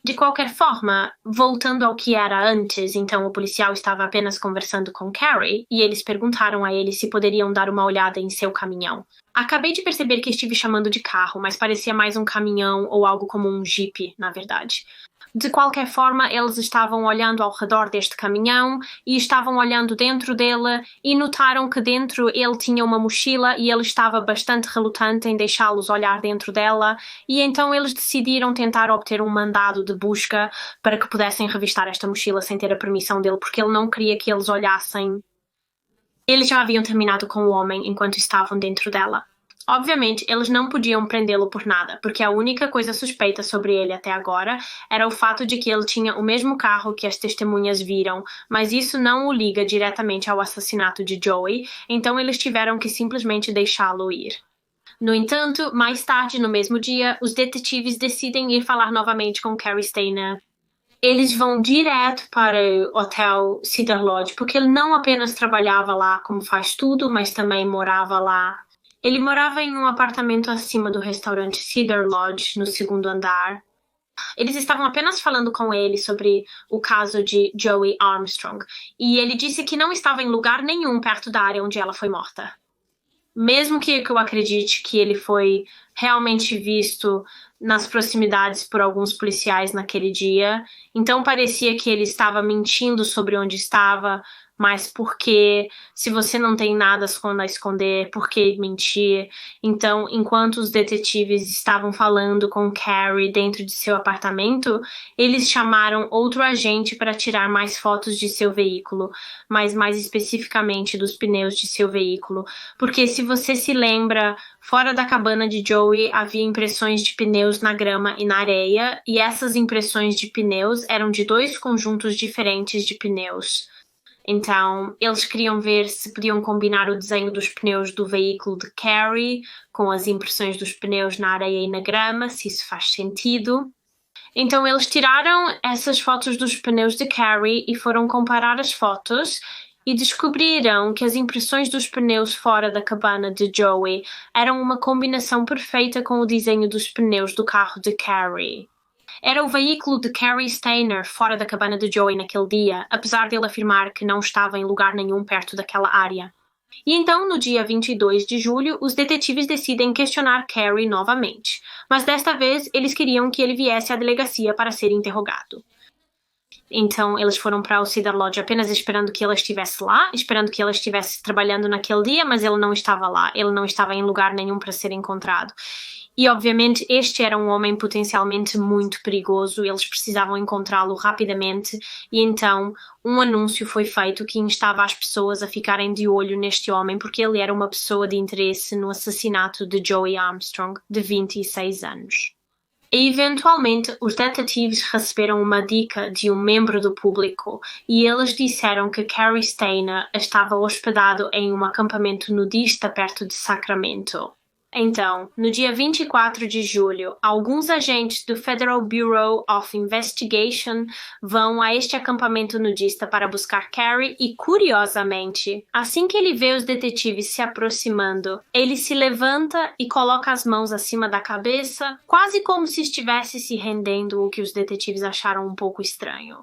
Speaker 1: De qualquer forma, voltando ao que era antes, então o policial estava apenas conversando com Cary e eles perguntaram a ele se poderiam dar uma olhada em seu caminhão. Acabei de perceber que estive chamando de carro, mas parecia mais um caminhão ou algo como um Jeep, na verdade. De qualquer forma, eles estavam olhando ao redor deste caminhão e estavam olhando dentro dele e notaram que dentro ele tinha uma mochila e ele estava bastante relutante em deixá-los olhar dentro dela, e então eles decidiram tentar obter um mandado de busca para que pudessem revistar esta mochila sem ter a permissão dele, porque ele não queria que eles olhassem. Eles já haviam terminado com o homem enquanto estavam dentro dela. Obviamente, eles não podiam prendê-lo por nada, porque a única coisa suspeita sobre ele até agora era o fato de que ele tinha o mesmo carro que as testemunhas viram, mas isso não o liga diretamente ao assassinato de Joey, então eles tiveram que simplesmente deixá-lo ir. No entanto, mais tarde no mesmo dia, os detetives decidem ir falar novamente com Cary Stayner. Eles vão direto para o hotel Cedar Lodge, porque ele não apenas trabalhava lá como faz tudo, mas também morava lá. Ele morava em um apartamento acima do restaurante Cedar Lodge, no segundo andar. Eles estavam apenas falando com ele sobre o caso de Joey Armstrong, e ele disse que não estava em lugar nenhum perto da área onde ela foi morta. Mesmo que eu acredite que ele foi realmente visto nas proximidades por alguns policiais naquele dia, então parecia que ele estava mentindo sobre onde estava, mas porque se você não tem nada a esconder, por que mentir? Então, enquanto os detetives estavam falando com Cary dentro de seu apartamento, eles chamaram outro agente para tirar mais fotos de seu veículo, mas mais especificamente dos pneus de seu veículo, porque se você se lembra, fora da cabana de Joey havia impressões de pneus na grama e na areia, e essas impressões de pneus eram de 2 conjuntos diferentes de pneus. Então, eles queriam ver se podiam combinar o desenho dos pneus do veículo de Cary com as impressões dos pneus na areia e na grama, se isso faz sentido. Então, eles tiraram essas fotos dos pneus de Cary e foram comparar as fotos e descobriram que as impressões dos pneus fora da cabana de Joey eram uma combinação perfeita com o desenho dos pneus do carro de Cary. Era o veículo de Cary Stayner fora da cabana de Joey naquele dia, apesar de ele afirmar que não estava em lugar nenhum perto daquela área. E então, no dia 22 de julho, os detetives decidem questionar Cary novamente, mas desta vez eles queriam que ele viesse à delegacia para ser interrogado. Então, eles foram para o Cedar Lodge apenas esperando que ele estivesse lá, esperando que ele estivesse trabalhando naquele dia, mas ele não estava lá, ele não estava em lugar nenhum para ser encontrado. E, obviamente, este era um homem potencialmente muito perigoso, eles precisavam encontrá-lo rapidamente, e então um anúncio foi feito que instava as pessoas a ficarem de olho neste homem, porque ele era uma pessoa de interesse no assassinato de Joey Armstrong, de 26 anos. E, eventualmente, os detetives receberam uma dica de um membro do público e eles disseram que Cary Stayner estava hospedado em um acampamento nudista perto de Sacramento. Então, no dia 24 de julho, alguns agentes do Federal Bureau of Investigation vão a este acampamento nudista para buscar Cary e, curiosamente, assim que ele vê os detetives se aproximando, ele se levanta e coloca as mãos acima da cabeça, quase como se estivesse se rendendo, o que os detetives acharam um pouco estranho.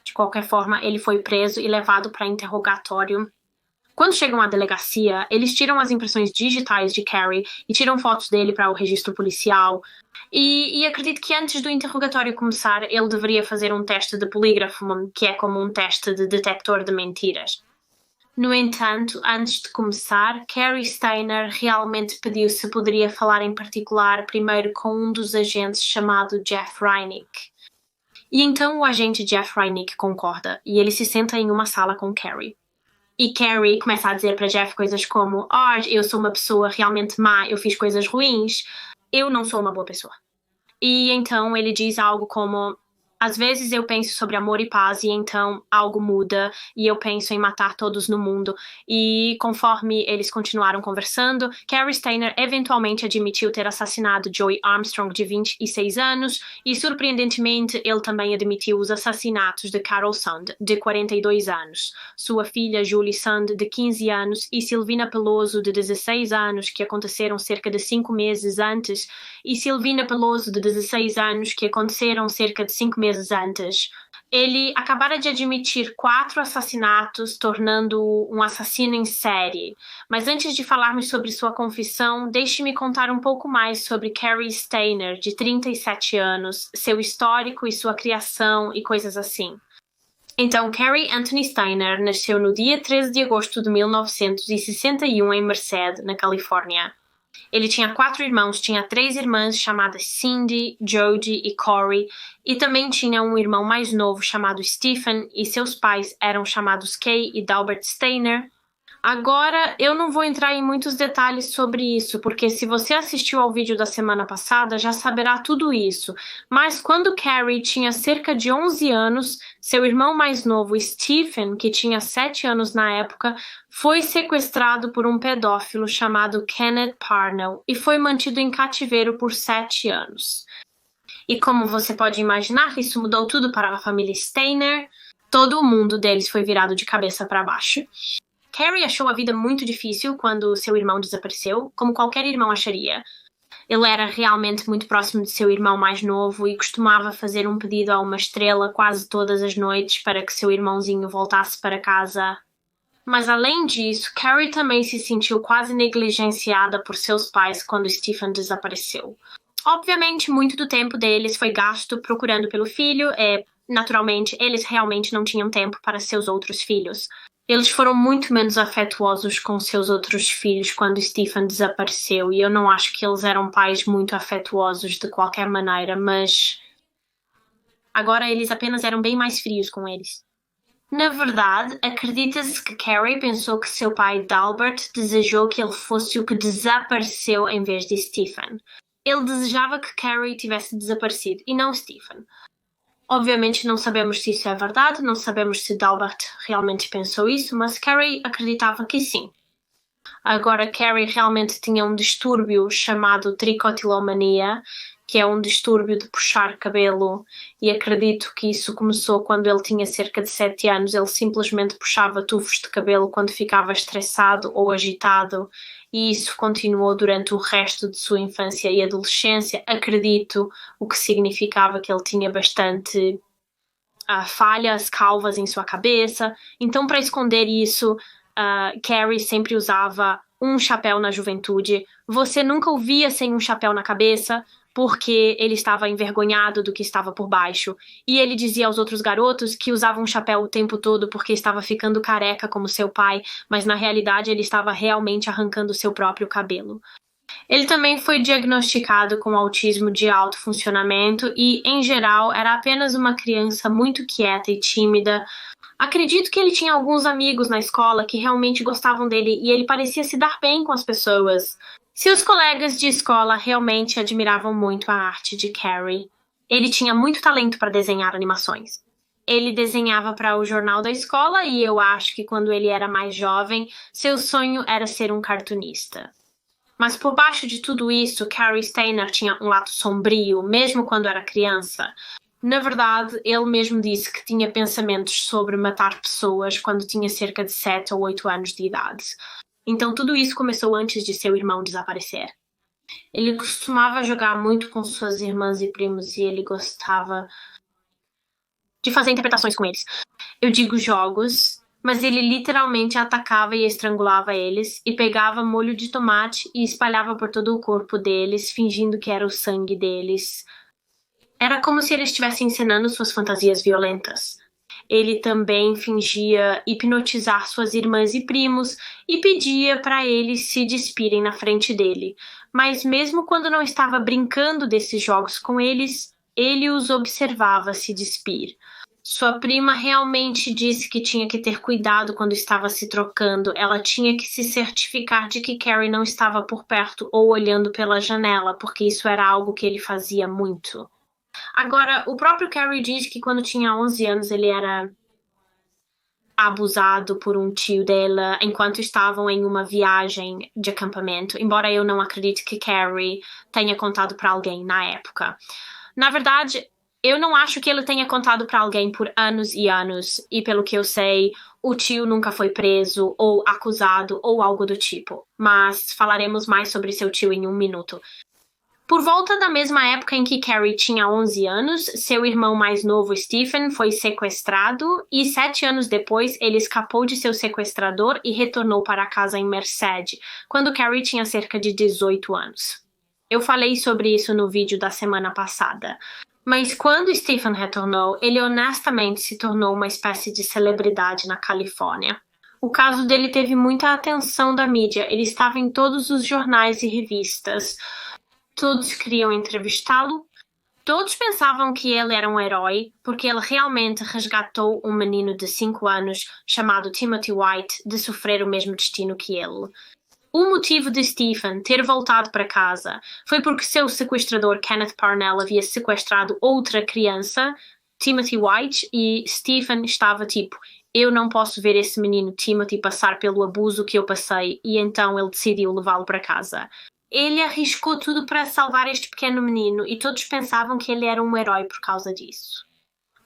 Speaker 1: De qualquer forma, ele foi preso e levado para interrogatório. Quando chegam à delegacia, eles tiram as impressões digitais de Cary e tiram fotos dele para o registro policial. E acredito que antes do interrogatório começar, ele deveria fazer um teste de polígrafo, que é como um teste de detector de mentiras. No entanto, antes de começar, Cary Stayner realmente pediu se poderia falar em particular primeiro com um dos agentes chamado Jeff Reinick. E então o agente Jeff Reinick concorda, e ele se senta em uma sala com Cary. E Cary começa a dizer para Jeff coisas como eu sou uma pessoa realmente má, eu fiz coisas ruins, eu não sou uma boa pessoa. E então ele diz algo como às vezes eu penso sobre amor e paz e então algo muda e eu penso em matar todos no mundo. E conforme eles continuaram conversando, Cary Stayner eventualmente admitiu ter assassinado Joey Armstrong, de 26 anos, e surpreendentemente ele também admitiu os assassinatos de Carol Sund, de 42 anos, sua filha Julie Sund, de 15 anos, e Silvina Peloso, de 16 anos, que aconteceram cerca de 5 meses antes, e Silvina Peloso, de 16 anos, que aconteceram cerca de 5 meses antes. Ele acabara de admitir 4 assassinatos, tornando-o um assassino em série. Mas antes de falarmos sobre sua confissão, deixe-me contar um pouco mais sobre Cary Stayner, de 37 anos, seu histórico e sua criação e coisas assim. Então, Cary Anthony Stayner nasceu no dia 13 de agosto de 1961 em Merced, na Califórnia. Ele tinha 4 irmãos, tinha 3 irmãs chamadas Cindy, Jodie e Corey, e também tinha um irmão mais novo chamado Stephen, e seus pais eram chamados Kay e Dalbert Stayner. Agora, eu não vou entrar em muitos detalhes sobre isso, porque se você assistiu ao vídeo da semana passada, já saberá tudo isso. Mas quando Carrie tinha cerca de 11 anos, seu irmão mais novo, Stephen, que tinha 7 anos na época, foi sequestrado por um pedófilo chamado Kenneth Parnell e foi mantido em cativeiro por 7 anos. E como você pode imaginar, isso mudou tudo para a família Steiner. Todo o mundo deles foi virado de cabeça para baixo. Carrie achou a vida muito difícil quando seu irmão desapareceu, como qualquer irmão acharia. Ele era realmente muito próximo de seu irmão mais novo e costumava fazer um pedido a uma estrela quase todas as noites para que seu irmãozinho voltasse para casa. Mas além disso, Carrie também se sentiu quase negligenciada por seus pais quando Stephen desapareceu. Obviamente, muito do tempo deles foi gasto procurando pelo filho e, naturalmente, eles realmente não tinham tempo para seus outros filhos. Eles foram muito menos afetuosos com seus outros filhos quando Stephen desapareceu, e eu não acho que eles eram pais muito afetuosos de qualquer maneira, mas agora eles apenas eram bem mais frios com eles. Na verdade, acredita-se que Carrie pensou que seu pai Dalbert desejou que ele fosse o que desapareceu em vez de Stephen. Ele desejava que Carrie tivesse desaparecido e não Stephen. Obviamente não sabemos se isso é verdade, não sabemos se Dalbert realmente pensou isso, mas Carrie acreditava que sim. Agora, Carrie realmente tinha um distúrbio chamado tricotilomania, que é um distúrbio de puxar cabelo, e acredito que isso começou quando ele tinha cerca de 7 anos. Ele simplesmente puxava tufos de cabelo quando ficava estressado ou agitado, e isso continuou durante o resto de sua infância e adolescência. Acredito, o que significava que ele tinha bastante falhas, calvas em sua cabeça. Então, para esconder isso, Carrie sempre usava um chapéu na juventude. Você nunca o via sem um chapéu na cabeça, porque ele estava envergonhado do que estava por baixo. E ele dizia aos outros garotos que usava um chapéu o tempo todo porque estava ficando careca como seu pai, mas na realidade ele estava realmente arrancando seu próprio cabelo. Ele também foi diagnosticado com autismo de alto funcionamento e, em geral, era apenas uma criança muito quieta e tímida. Acredito que ele tinha alguns amigos na escola que realmente gostavam dele e ele parecia se dar bem com as pessoas. Seus colegas de escola realmente admiravam muito a arte de Carrie. Ele tinha muito talento para desenhar animações. Ele desenhava para o jornal da escola e eu acho que quando ele era mais jovem, seu sonho era ser um cartunista. Mas por baixo de tudo isso, Carrie Steiner tinha um lado sombrio, mesmo quando era criança. Na verdade, ele mesmo disse que tinha pensamentos sobre matar pessoas quando tinha cerca de 7 ou 8 anos de idade. Então tudo isso começou antes de seu irmão desaparecer. Ele costumava jogar muito com suas irmãs e primos e ele gostava de fazer interpretações com eles. Eu digo jogos, mas ele literalmente atacava e estrangulava eles e pegava molho de tomate e espalhava por todo o corpo deles, fingindo que era o sangue deles. Era como se ele estivesse encenando suas fantasias violentas. Ele também fingia hipnotizar suas irmãs e primos e pedia para eles se despirem na frente dele. Mas mesmo quando não estava brincando desses jogos com eles, ele os observava se despir. Sua prima realmente disse que tinha que ter cuidado quando estava se trocando. Ela tinha que se certificar de que Carrie não estava por perto ou olhando pela janela, porque isso era algo que ele fazia muito. Agora, o próprio Carrie diz que quando tinha 11 anos ele era abusado por um tio dela enquanto estavam em uma viagem de acampamento, embora eu não acredite que Carrie tenha contado para alguém na época. Na verdade, eu não acho que ele tenha contado para alguém por anos e anos, e pelo que eu sei, o tio nunca foi preso ou acusado ou algo do tipo. Mas falaremos mais sobre seu tio em um minuto. Por volta da mesma época em que Carrie tinha 11 anos, seu irmão mais novo, Stephen, foi sequestrado e 7 anos depois ele escapou de seu sequestrador e retornou para casa em Merced, quando Carrie tinha cerca de 18 anos. Eu falei sobre isso no vídeo da semana passada. Mas quando Stephen retornou, ele honestamente se tornou uma espécie de celebridade na Califórnia. O caso dele teve muita atenção da mídia, ele estava em todos os jornais e revistas. Todos queriam entrevistá-lo Todos pensavam que ele era um herói porque ele realmente resgatou um menino de 5 anos chamado Timothy White de sofrer o mesmo destino que ele. O motivo de Stephen ter voltado para casa foi porque seu sequestrador Kenneth Parnell havia sequestrado outra criança, Timothy White, e Stephen estava tipo, eu não posso ver esse menino Timothy passar pelo abuso que eu passei, e então ele decidiu levá-lo para casa. Ele arriscou tudo para salvar este pequeno menino e todos pensavam que ele era um herói por causa disso.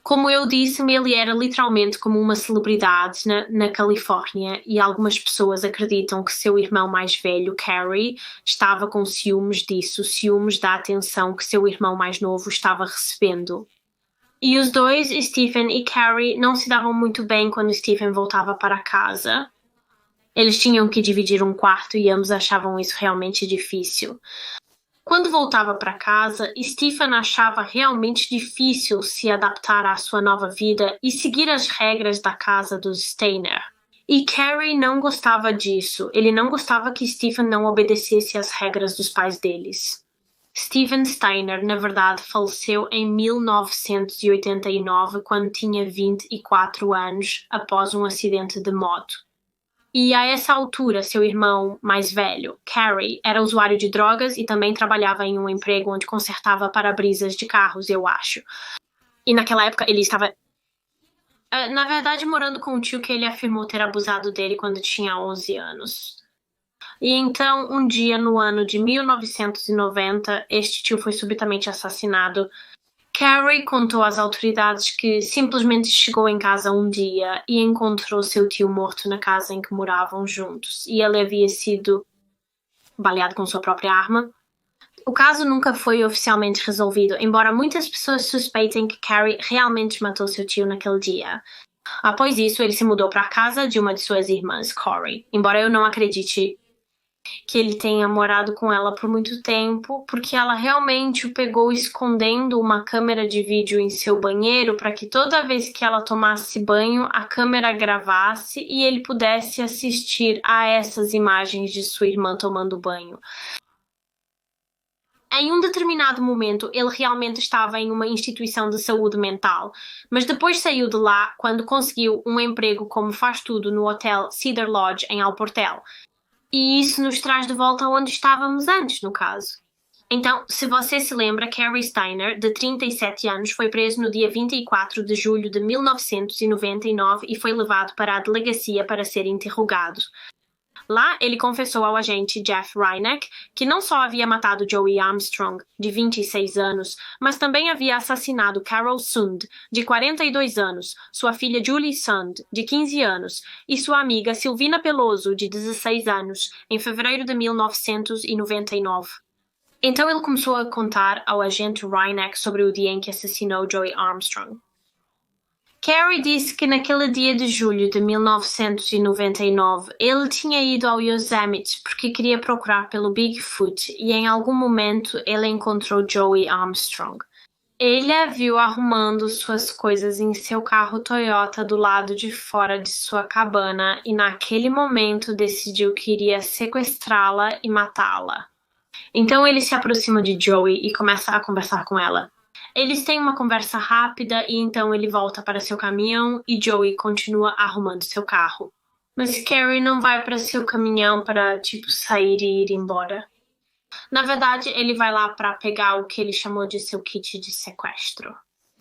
Speaker 1: Como eu disse, ele era literalmente como uma celebridade na Califórnia e algumas pessoas acreditam que seu irmão mais velho, Carrie, estava com ciúmes disso, ciúmes da atenção que seu irmão mais novo estava recebendo. E os dois, Stephen e Carrie, não se davam muito bem quando Stephen voltava para casa. Eles tinham que dividir um quarto e ambos achavam isso realmente difícil. Quando voltava para casa, Stephen achava realmente difícil se adaptar à sua nova vida e seguir as regras da casa dos Steiner. E Carrie não gostava disso. Ele não gostava que Stephen não obedecesse às regras dos pais deles. Stephen Steiner, na verdade, faleceu em 1989, quando tinha 24 anos, após um acidente de moto. E a essa altura, seu irmão mais velho, Carrie, era usuário de drogas e também trabalhava em um emprego onde consertava para-brisas de carros, eu acho. E naquela época ele estava, na verdade, morando com um tio que ele afirmou ter abusado dele quando tinha 11 anos. E então, um dia no ano de 1990, este tio foi subitamente assassinado. Carrie contou às autoridades que simplesmente chegou em casa um dia e encontrou seu tio morto na casa em que moravam juntos, e ele havia sido baleado com sua própria arma. O caso nunca foi oficialmente resolvido, embora muitas pessoas suspeitem que Carrie realmente matou seu tio naquele dia. Após isso, ele se mudou para a casa de uma de suas irmãs, Corey, embora eu não acredite que ele tenha morado com ela por muito tempo, porque ela realmente o pegou escondendo uma câmera de vídeo em seu banheiro para que toda vez que ela tomasse banho, a câmera gravasse e ele pudesse assistir a essas imagens de sua irmã tomando banho. Em um determinado momento, ele realmente estava em uma instituição de saúde mental, mas depois saiu de lá quando conseguiu um emprego como faz-tudo no hotel Cedar Lodge, em Alportel. E isso nos traz de volta aonde estávamos antes, no caso. Então, se você se lembra, Carrie Steiner, de 37 anos, foi preso no dia 24 de julho de 1999 e foi levado para a delegacia para ser interrogado. Lá, ele confessou ao agente Jeff Reineck que não só havia matado Joey Armstrong, de 26 anos, mas também havia assassinado Carol Sund, de 42 anos, sua filha Julie Sund, de 15 anos, e sua amiga Silvina Peloso, de 16 anos, em fevereiro de 1999. Então ele começou a contar ao agente Reineck sobre o dia em que assassinou Joey Armstrong. Carrie disse que naquele dia de julho de 1999 ele tinha ido ao Yosemite porque queria procurar pelo Bigfoot e em algum momento ele encontrou Joey Armstrong. Ele a viu arrumando suas coisas em seu carro Toyota do lado de fora de sua cabana e naquele momento decidiu que iria sequestrá-la e matá-la. Então ele se aproxima de Joey e começa a conversar com ela. Eles têm uma conversa rápida e então ele volta para seu caminhão e Joey continua arrumando seu carro. Mas Carrie não vai para seu caminhão para, sair e ir embora. Na verdade, ele vai lá para pegar o que ele chamou de seu kit de sequestro.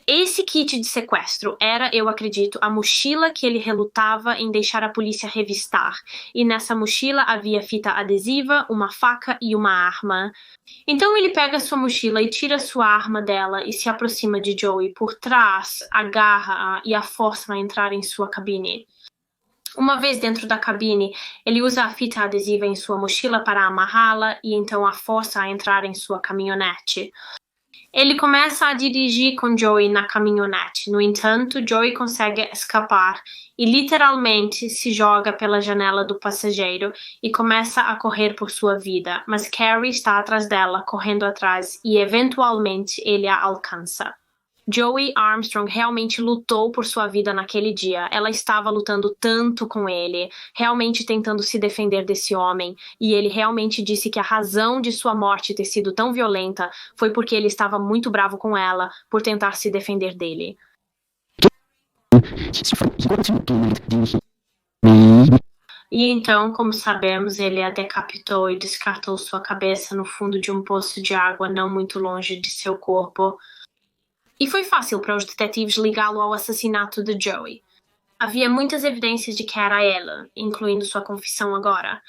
Speaker 1: Esse kit de sequestro era, eu acredito, a mochila que ele relutava em deixar a polícia revistar. E nessa mochila havia fita adesiva, uma faca e uma arma. Então ele pega sua mochila e tira sua arma dela e se aproxima de Joey por trás, agarra-a e a força a entrar em sua cabine. Uma vez dentro da cabine, ele usa a fita adesiva em sua mochila para amarrá-la e então a força a entrar em sua caminhonete. Ele começa a dirigir com Joey na caminhonete. No entanto, Joey consegue escapar e literalmente se joga pela janela do passageiro e começa a correr por sua vida, mas Carrie está atrás dela, correndo atrás, e eventualmente ele a alcança. Joey Armstrong realmente lutou por sua vida naquele dia. Ela estava lutando tanto com ele, realmente tentando se defender desse homem, e ele realmente disse que a razão de sua morte ter sido tão violenta foi porque ele estava muito bravo com ela por tentar se defender dele. E então, como sabemos, ele a decapitou e descartou sua cabeça no fundo de um poço de água não muito longe de seu corpo. E foi fácil para os detetives ligá-lo ao assassinato de Joey. Havia muitas evidências de que era ela, incluindo sua confissão agora.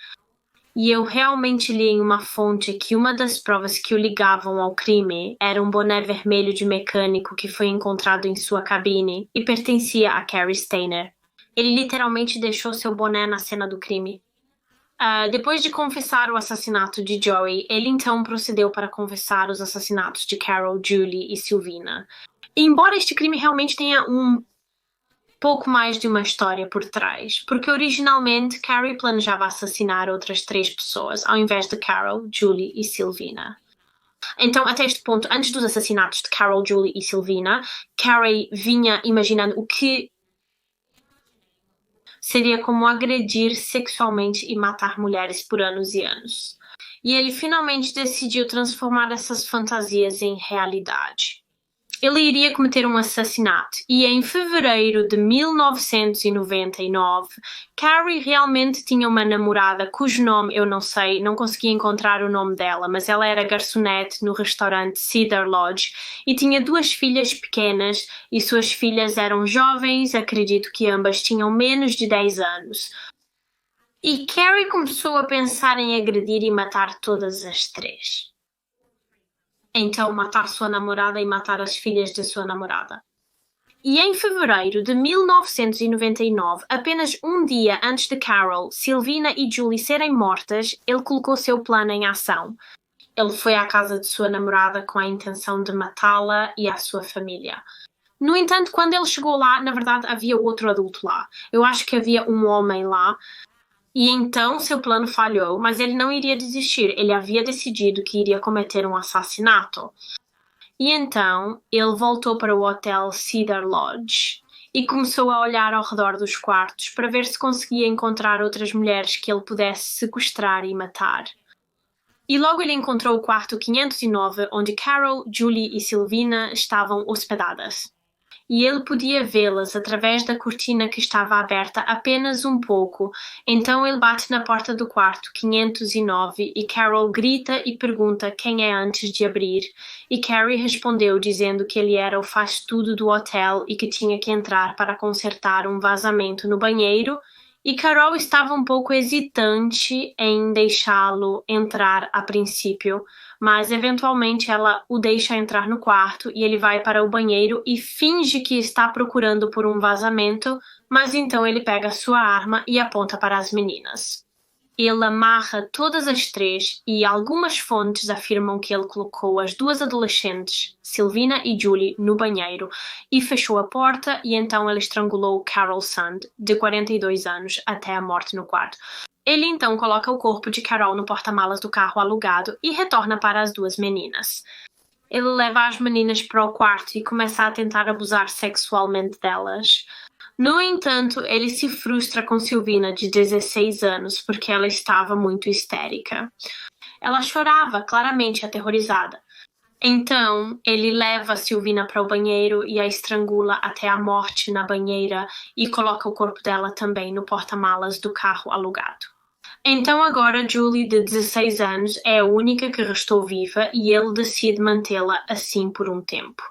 Speaker 1: E eu realmente li em uma fonte que uma das provas que o ligavam ao crime era um boné vermelho de mecânico que foi encontrado em sua cabine e pertencia a Cary Stayner. Ele literalmente deixou seu boné na cena do crime. Depois de confessar o assassinato de Joey, ele então procedeu para confessar os assassinatos de Carol, Julie e Sylvina. E embora este crime realmente tenha um pouco mais de uma história por trás, porque originalmente Cary planejava assassinar outras 3 pessoas, ao invés de Carol, Julie e Sylvina. Então, até este ponto, antes dos assassinatos de Carol, Julie e Sylvina, Cary vinha imaginando o que seria como agredir sexualmente e matar mulheres por anos e anos. E ele finalmente decidiu transformar essas fantasias em realidade. Ele iria cometer um assassinato e em fevereiro de 1999, Cary realmente tinha uma namorada cujo nome eu não sei, não consegui encontrar o nome dela, mas ela era garçonete no restaurante Cedar Lodge e tinha 2 filhas pequenas e suas filhas eram jovens, acredito que ambas tinham menos de 10 anos. E Cary começou a pensar em agredir e matar todas as 3. Então matar sua namorada e matar as filhas de sua namorada. E em fevereiro de 1999, apenas um dia antes de Carol, Sylvina e Julie serem mortas, ele colocou seu plano em ação. Ele foi à casa de sua namorada com a intenção de matá-la e a sua família. No entanto, quando ele chegou lá, na verdade havia outro adulto lá. Eu acho que havia um homem lá. E então seu plano falhou, mas ele não iria desistir. Ele havia decidido que iria cometer um assassinato. E então ele voltou para o hotel Cedar Lodge e começou a olhar ao redor dos quartos para ver se conseguia encontrar outras mulheres que ele pudesse sequestrar e matar. E logo ele encontrou o quarto 509, onde Carol, Julie e Sylvina estavam hospedadas. E ele podia vê-las através da cortina que estava aberta apenas um pouco. Então ele bate na porta do quarto 509 e Carol grita e pergunta quem é antes de abrir. E Cary respondeu dizendo que ele era o faz-tudo do hotel e que tinha que entrar para consertar um vazamento no banheiro. E Carol estava um pouco hesitante em deixá-lo entrar a princípio, mas eventualmente ela o deixa entrar no quarto e ele vai para o banheiro e finge que está procurando por um vazamento, mas então ele pega sua arma e aponta para as meninas. Ele amarra todas as 3 e algumas fontes afirmam que ele colocou as 2 adolescentes, Sylvina e Julie, no banheiro e fechou a porta e então ele estrangulou Carol Sand, de 42 anos, até a morte no quarto. Ele então coloca o corpo de Carol no porta-malas do carro alugado e retorna para as 2 meninas. Ele leva as meninas para o quarto e começa a tentar abusar sexualmente delas. No entanto, ele se frustra com Sylvina, de 16 anos, porque ela estava muito histérica. Ela chorava, claramente aterrorizada. Então, ele leva Sylvina para o banheiro e a estrangula até a morte na banheira e coloca o corpo dela também no porta-malas do carro alugado. Então agora Julie, de 16 anos, é a única que restou viva e ele decide mantê-la assim por um tempo.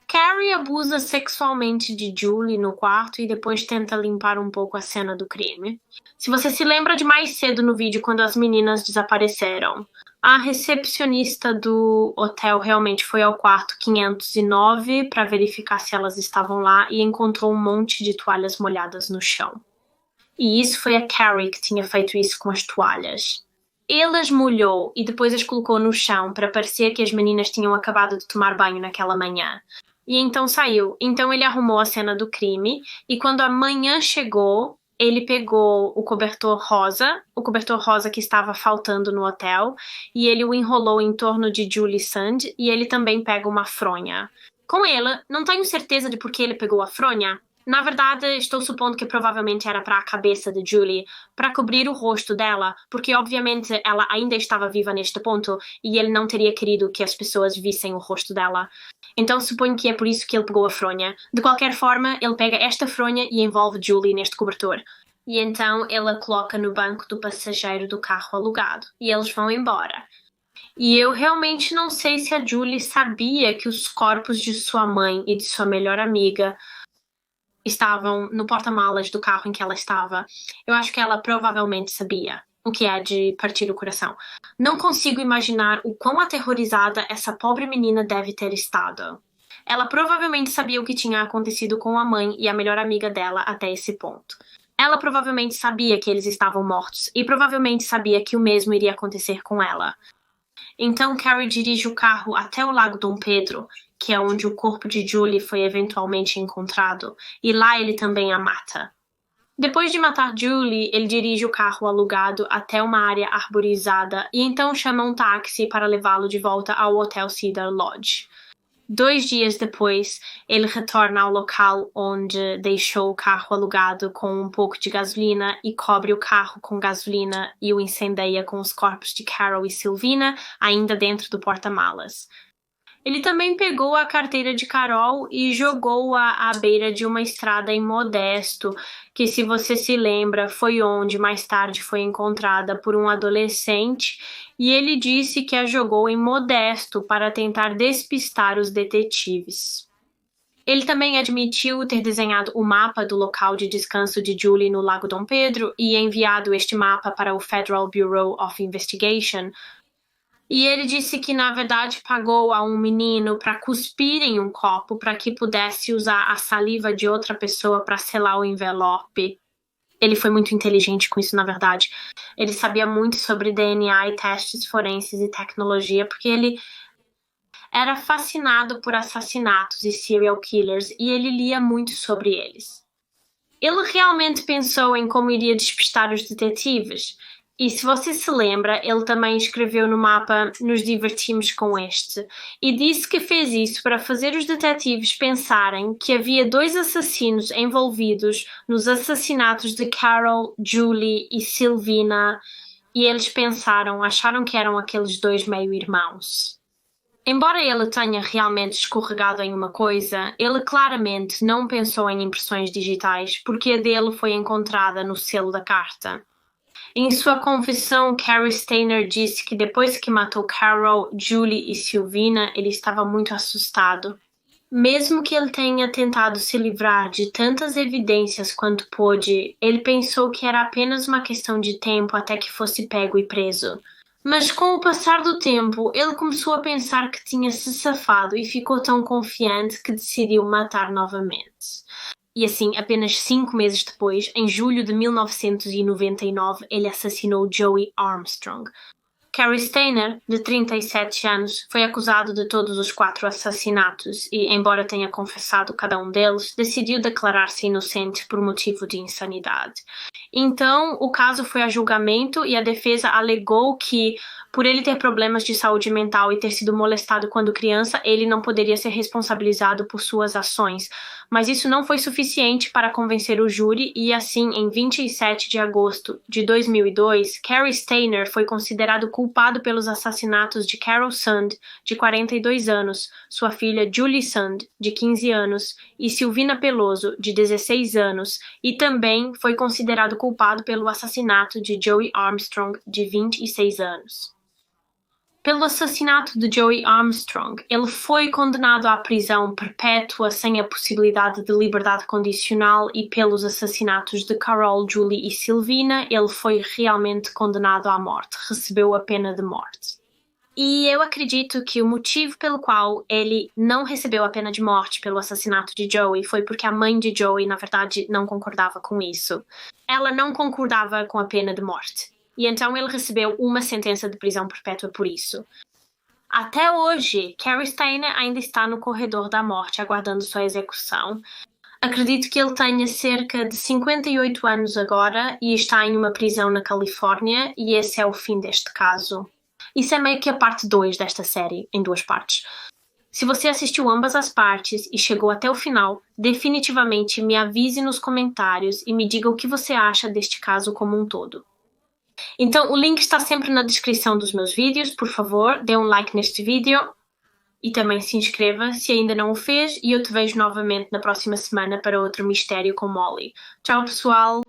Speaker 1: Cary abusa sexualmente de Julie no quarto e depois tenta limpar um pouco a cena do crime. Se você se lembra de mais cedo no vídeo, quando as meninas desapareceram, a recepcionista do hotel realmente foi ao quarto 509 para verificar se elas estavam lá e encontrou um monte de toalhas molhadas no chão. E isso foi a Cary que tinha feito isso com as toalhas. Ele as molhou e depois as colocou no chão para parecer que as meninas tinham acabado de tomar banho naquela manhã. E então saiu. Então ele arrumou a cena do crime e quando a manhã chegou, ele pegou o cobertor rosa que estava faltando no hotel, e ele o enrolou em torno de Julie Sand e ele também pega uma fronha. Com ele, não tenho certeza de por que ele pegou a fronha. Na verdade, estou supondo que provavelmente era para a cabeça de Julie, para cobrir o rosto dela, porque obviamente ela ainda estava viva neste ponto e ele não teria querido que as pessoas vissem o rosto dela. Então suponho que é por isso que ele pegou a fronha. De qualquer forma, ele pega esta fronha e envolve Julie neste cobertor. E então ele a coloca no banco do passageiro do carro alugado. E eles vão embora. E eu realmente não sei se a Julie sabia que os corpos de sua mãe e de sua melhor amiga estavam no porta-malas do carro em que ela estava. Eu acho que ela provavelmente sabia, o que é de partir o coração. Não consigo imaginar o quão aterrorizada essa pobre menina deve ter estado. Ela provavelmente sabia o que tinha acontecido com a mãe e a melhor amiga dela até esse ponto. Ela provavelmente sabia que eles estavam mortos e provavelmente sabia que o mesmo iria acontecer com ela. Então Carrie dirige o carro até o Lago Dom Pedro, que é onde o corpo de Julie foi eventualmente encontrado, e lá ele também a mata. Depois de matar Julie, ele dirige o carro alugado até uma área arborizada e então chama um táxi para levá-lo de volta ao Hotel Cedar Lodge. 2 dias depois, ele retorna ao local onde deixou o carro alugado com um pouco de gasolina e cobre o carro com gasolina e o incendeia com os corpos de Carol e Sylvina ainda dentro do porta-malas. Ele também pegou a carteira de Carol e jogou-a à beira de uma estrada em Modesto, que, se você se lembra, foi onde mais tarde foi encontrada por um adolescente, e ele disse que a jogou em Modesto para tentar despistar os detetives. Ele também admitiu ter desenhado o mapa do local de descanso de Julie no Lago Dom Pedro e enviado este mapa para o Federal Bureau of Investigation. E ele disse que, na verdade, pagou a um menino para cuspir em um copo para que pudesse usar a saliva de outra pessoa para selar o envelope. Ele foi muito inteligente com isso, na verdade. Ele sabia muito sobre DNA e testes forenses e tecnologia, porque ele era fascinado por assassinatos e serial killers e ele lia muito sobre eles. Ele realmente pensou em como iria despistar os detetives. E se você se lembra, ele também escreveu no mapa "Nos divertimos com este" e disse que fez isso para fazer os detetives pensarem que havia 2 assassinos envolvidos nos assassinatos de Carol, Julie e Sylvina, e eles acharam que eram aqueles 2 meio-irmãos. Embora ele tenha realmente escorregado em uma coisa, ele claramente não pensou em impressões digitais porque a dele foi encontrada no selo da carta. Em sua confissão, Cary Stayner disse que depois que matou Carol, Julie e Sylvina, ele estava muito assustado. Mesmo que ele tenha tentado se livrar de tantas evidências quanto pôde, ele pensou que era apenas uma questão de tempo até que fosse pego e preso. Mas com o passar do tempo, ele começou a pensar que tinha se safado e ficou tão confiante que decidiu matar novamente. E assim, apenas 5 meses depois, em julho de 1999, ele assassinou Joey Armstrong. Cary Stayner, de 37 anos, foi acusado de todos os 4 assassinatos e, embora tenha confessado cada um deles, decidiu declarar-se inocente por motivo de insanidade. Então, o caso foi a julgamento e a defesa alegou que, por ele ter problemas de saúde mental e ter sido molestado quando criança, ele não poderia ser responsabilizado por suas ações. Mas isso não foi suficiente para convencer o júri e, assim, em 27 de agosto de 2002, Cary Stayner foi considerado culpado pelos assassinatos de Carol Sund, de 42 anos, sua filha Julie Sund, de 15 anos, e Sylvina Peloso, de 16 anos, e também foi considerado culpado pelo assassinato de Joey Armstrong, de 26 anos. Pelo assassinato de Joey Armstrong, ele foi condenado à prisão perpétua sem a possibilidade de liberdade condicional e pelos assassinatos de Carol, Julie e Sylvina, ele foi realmente condenado à morte, recebeu a pena de morte. E eu acredito que o motivo pelo qual ele não recebeu a pena de morte pelo assassinato de Joey foi porque a mãe de Joey, na verdade, não concordava com isso. Ela não concordava com a pena de morte. E então ele recebeu uma sentença de prisão perpétua por isso. Até hoje, Cary Stayner ainda está no corredor da morte, aguardando sua execução. Acredito que ele tenha cerca de 58 anos agora e está em uma prisão na Califórnia, e esse é o fim deste caso. Isso é meio que a parte 2 desta série, em 2 partes. Se você assistiu ambas as partes e chegou até o final, definitivamente me avise nos comentários e me diga o que você acha deste caso como um todo. Então, o link está sempre na descrição dos meus vídeos. Por favor, dê um like neste vídeo e também se inscreva se ainda não o fez. E eu te vejo novamente na próxima semana para outro mistério com Molly. Tchau, pessoal!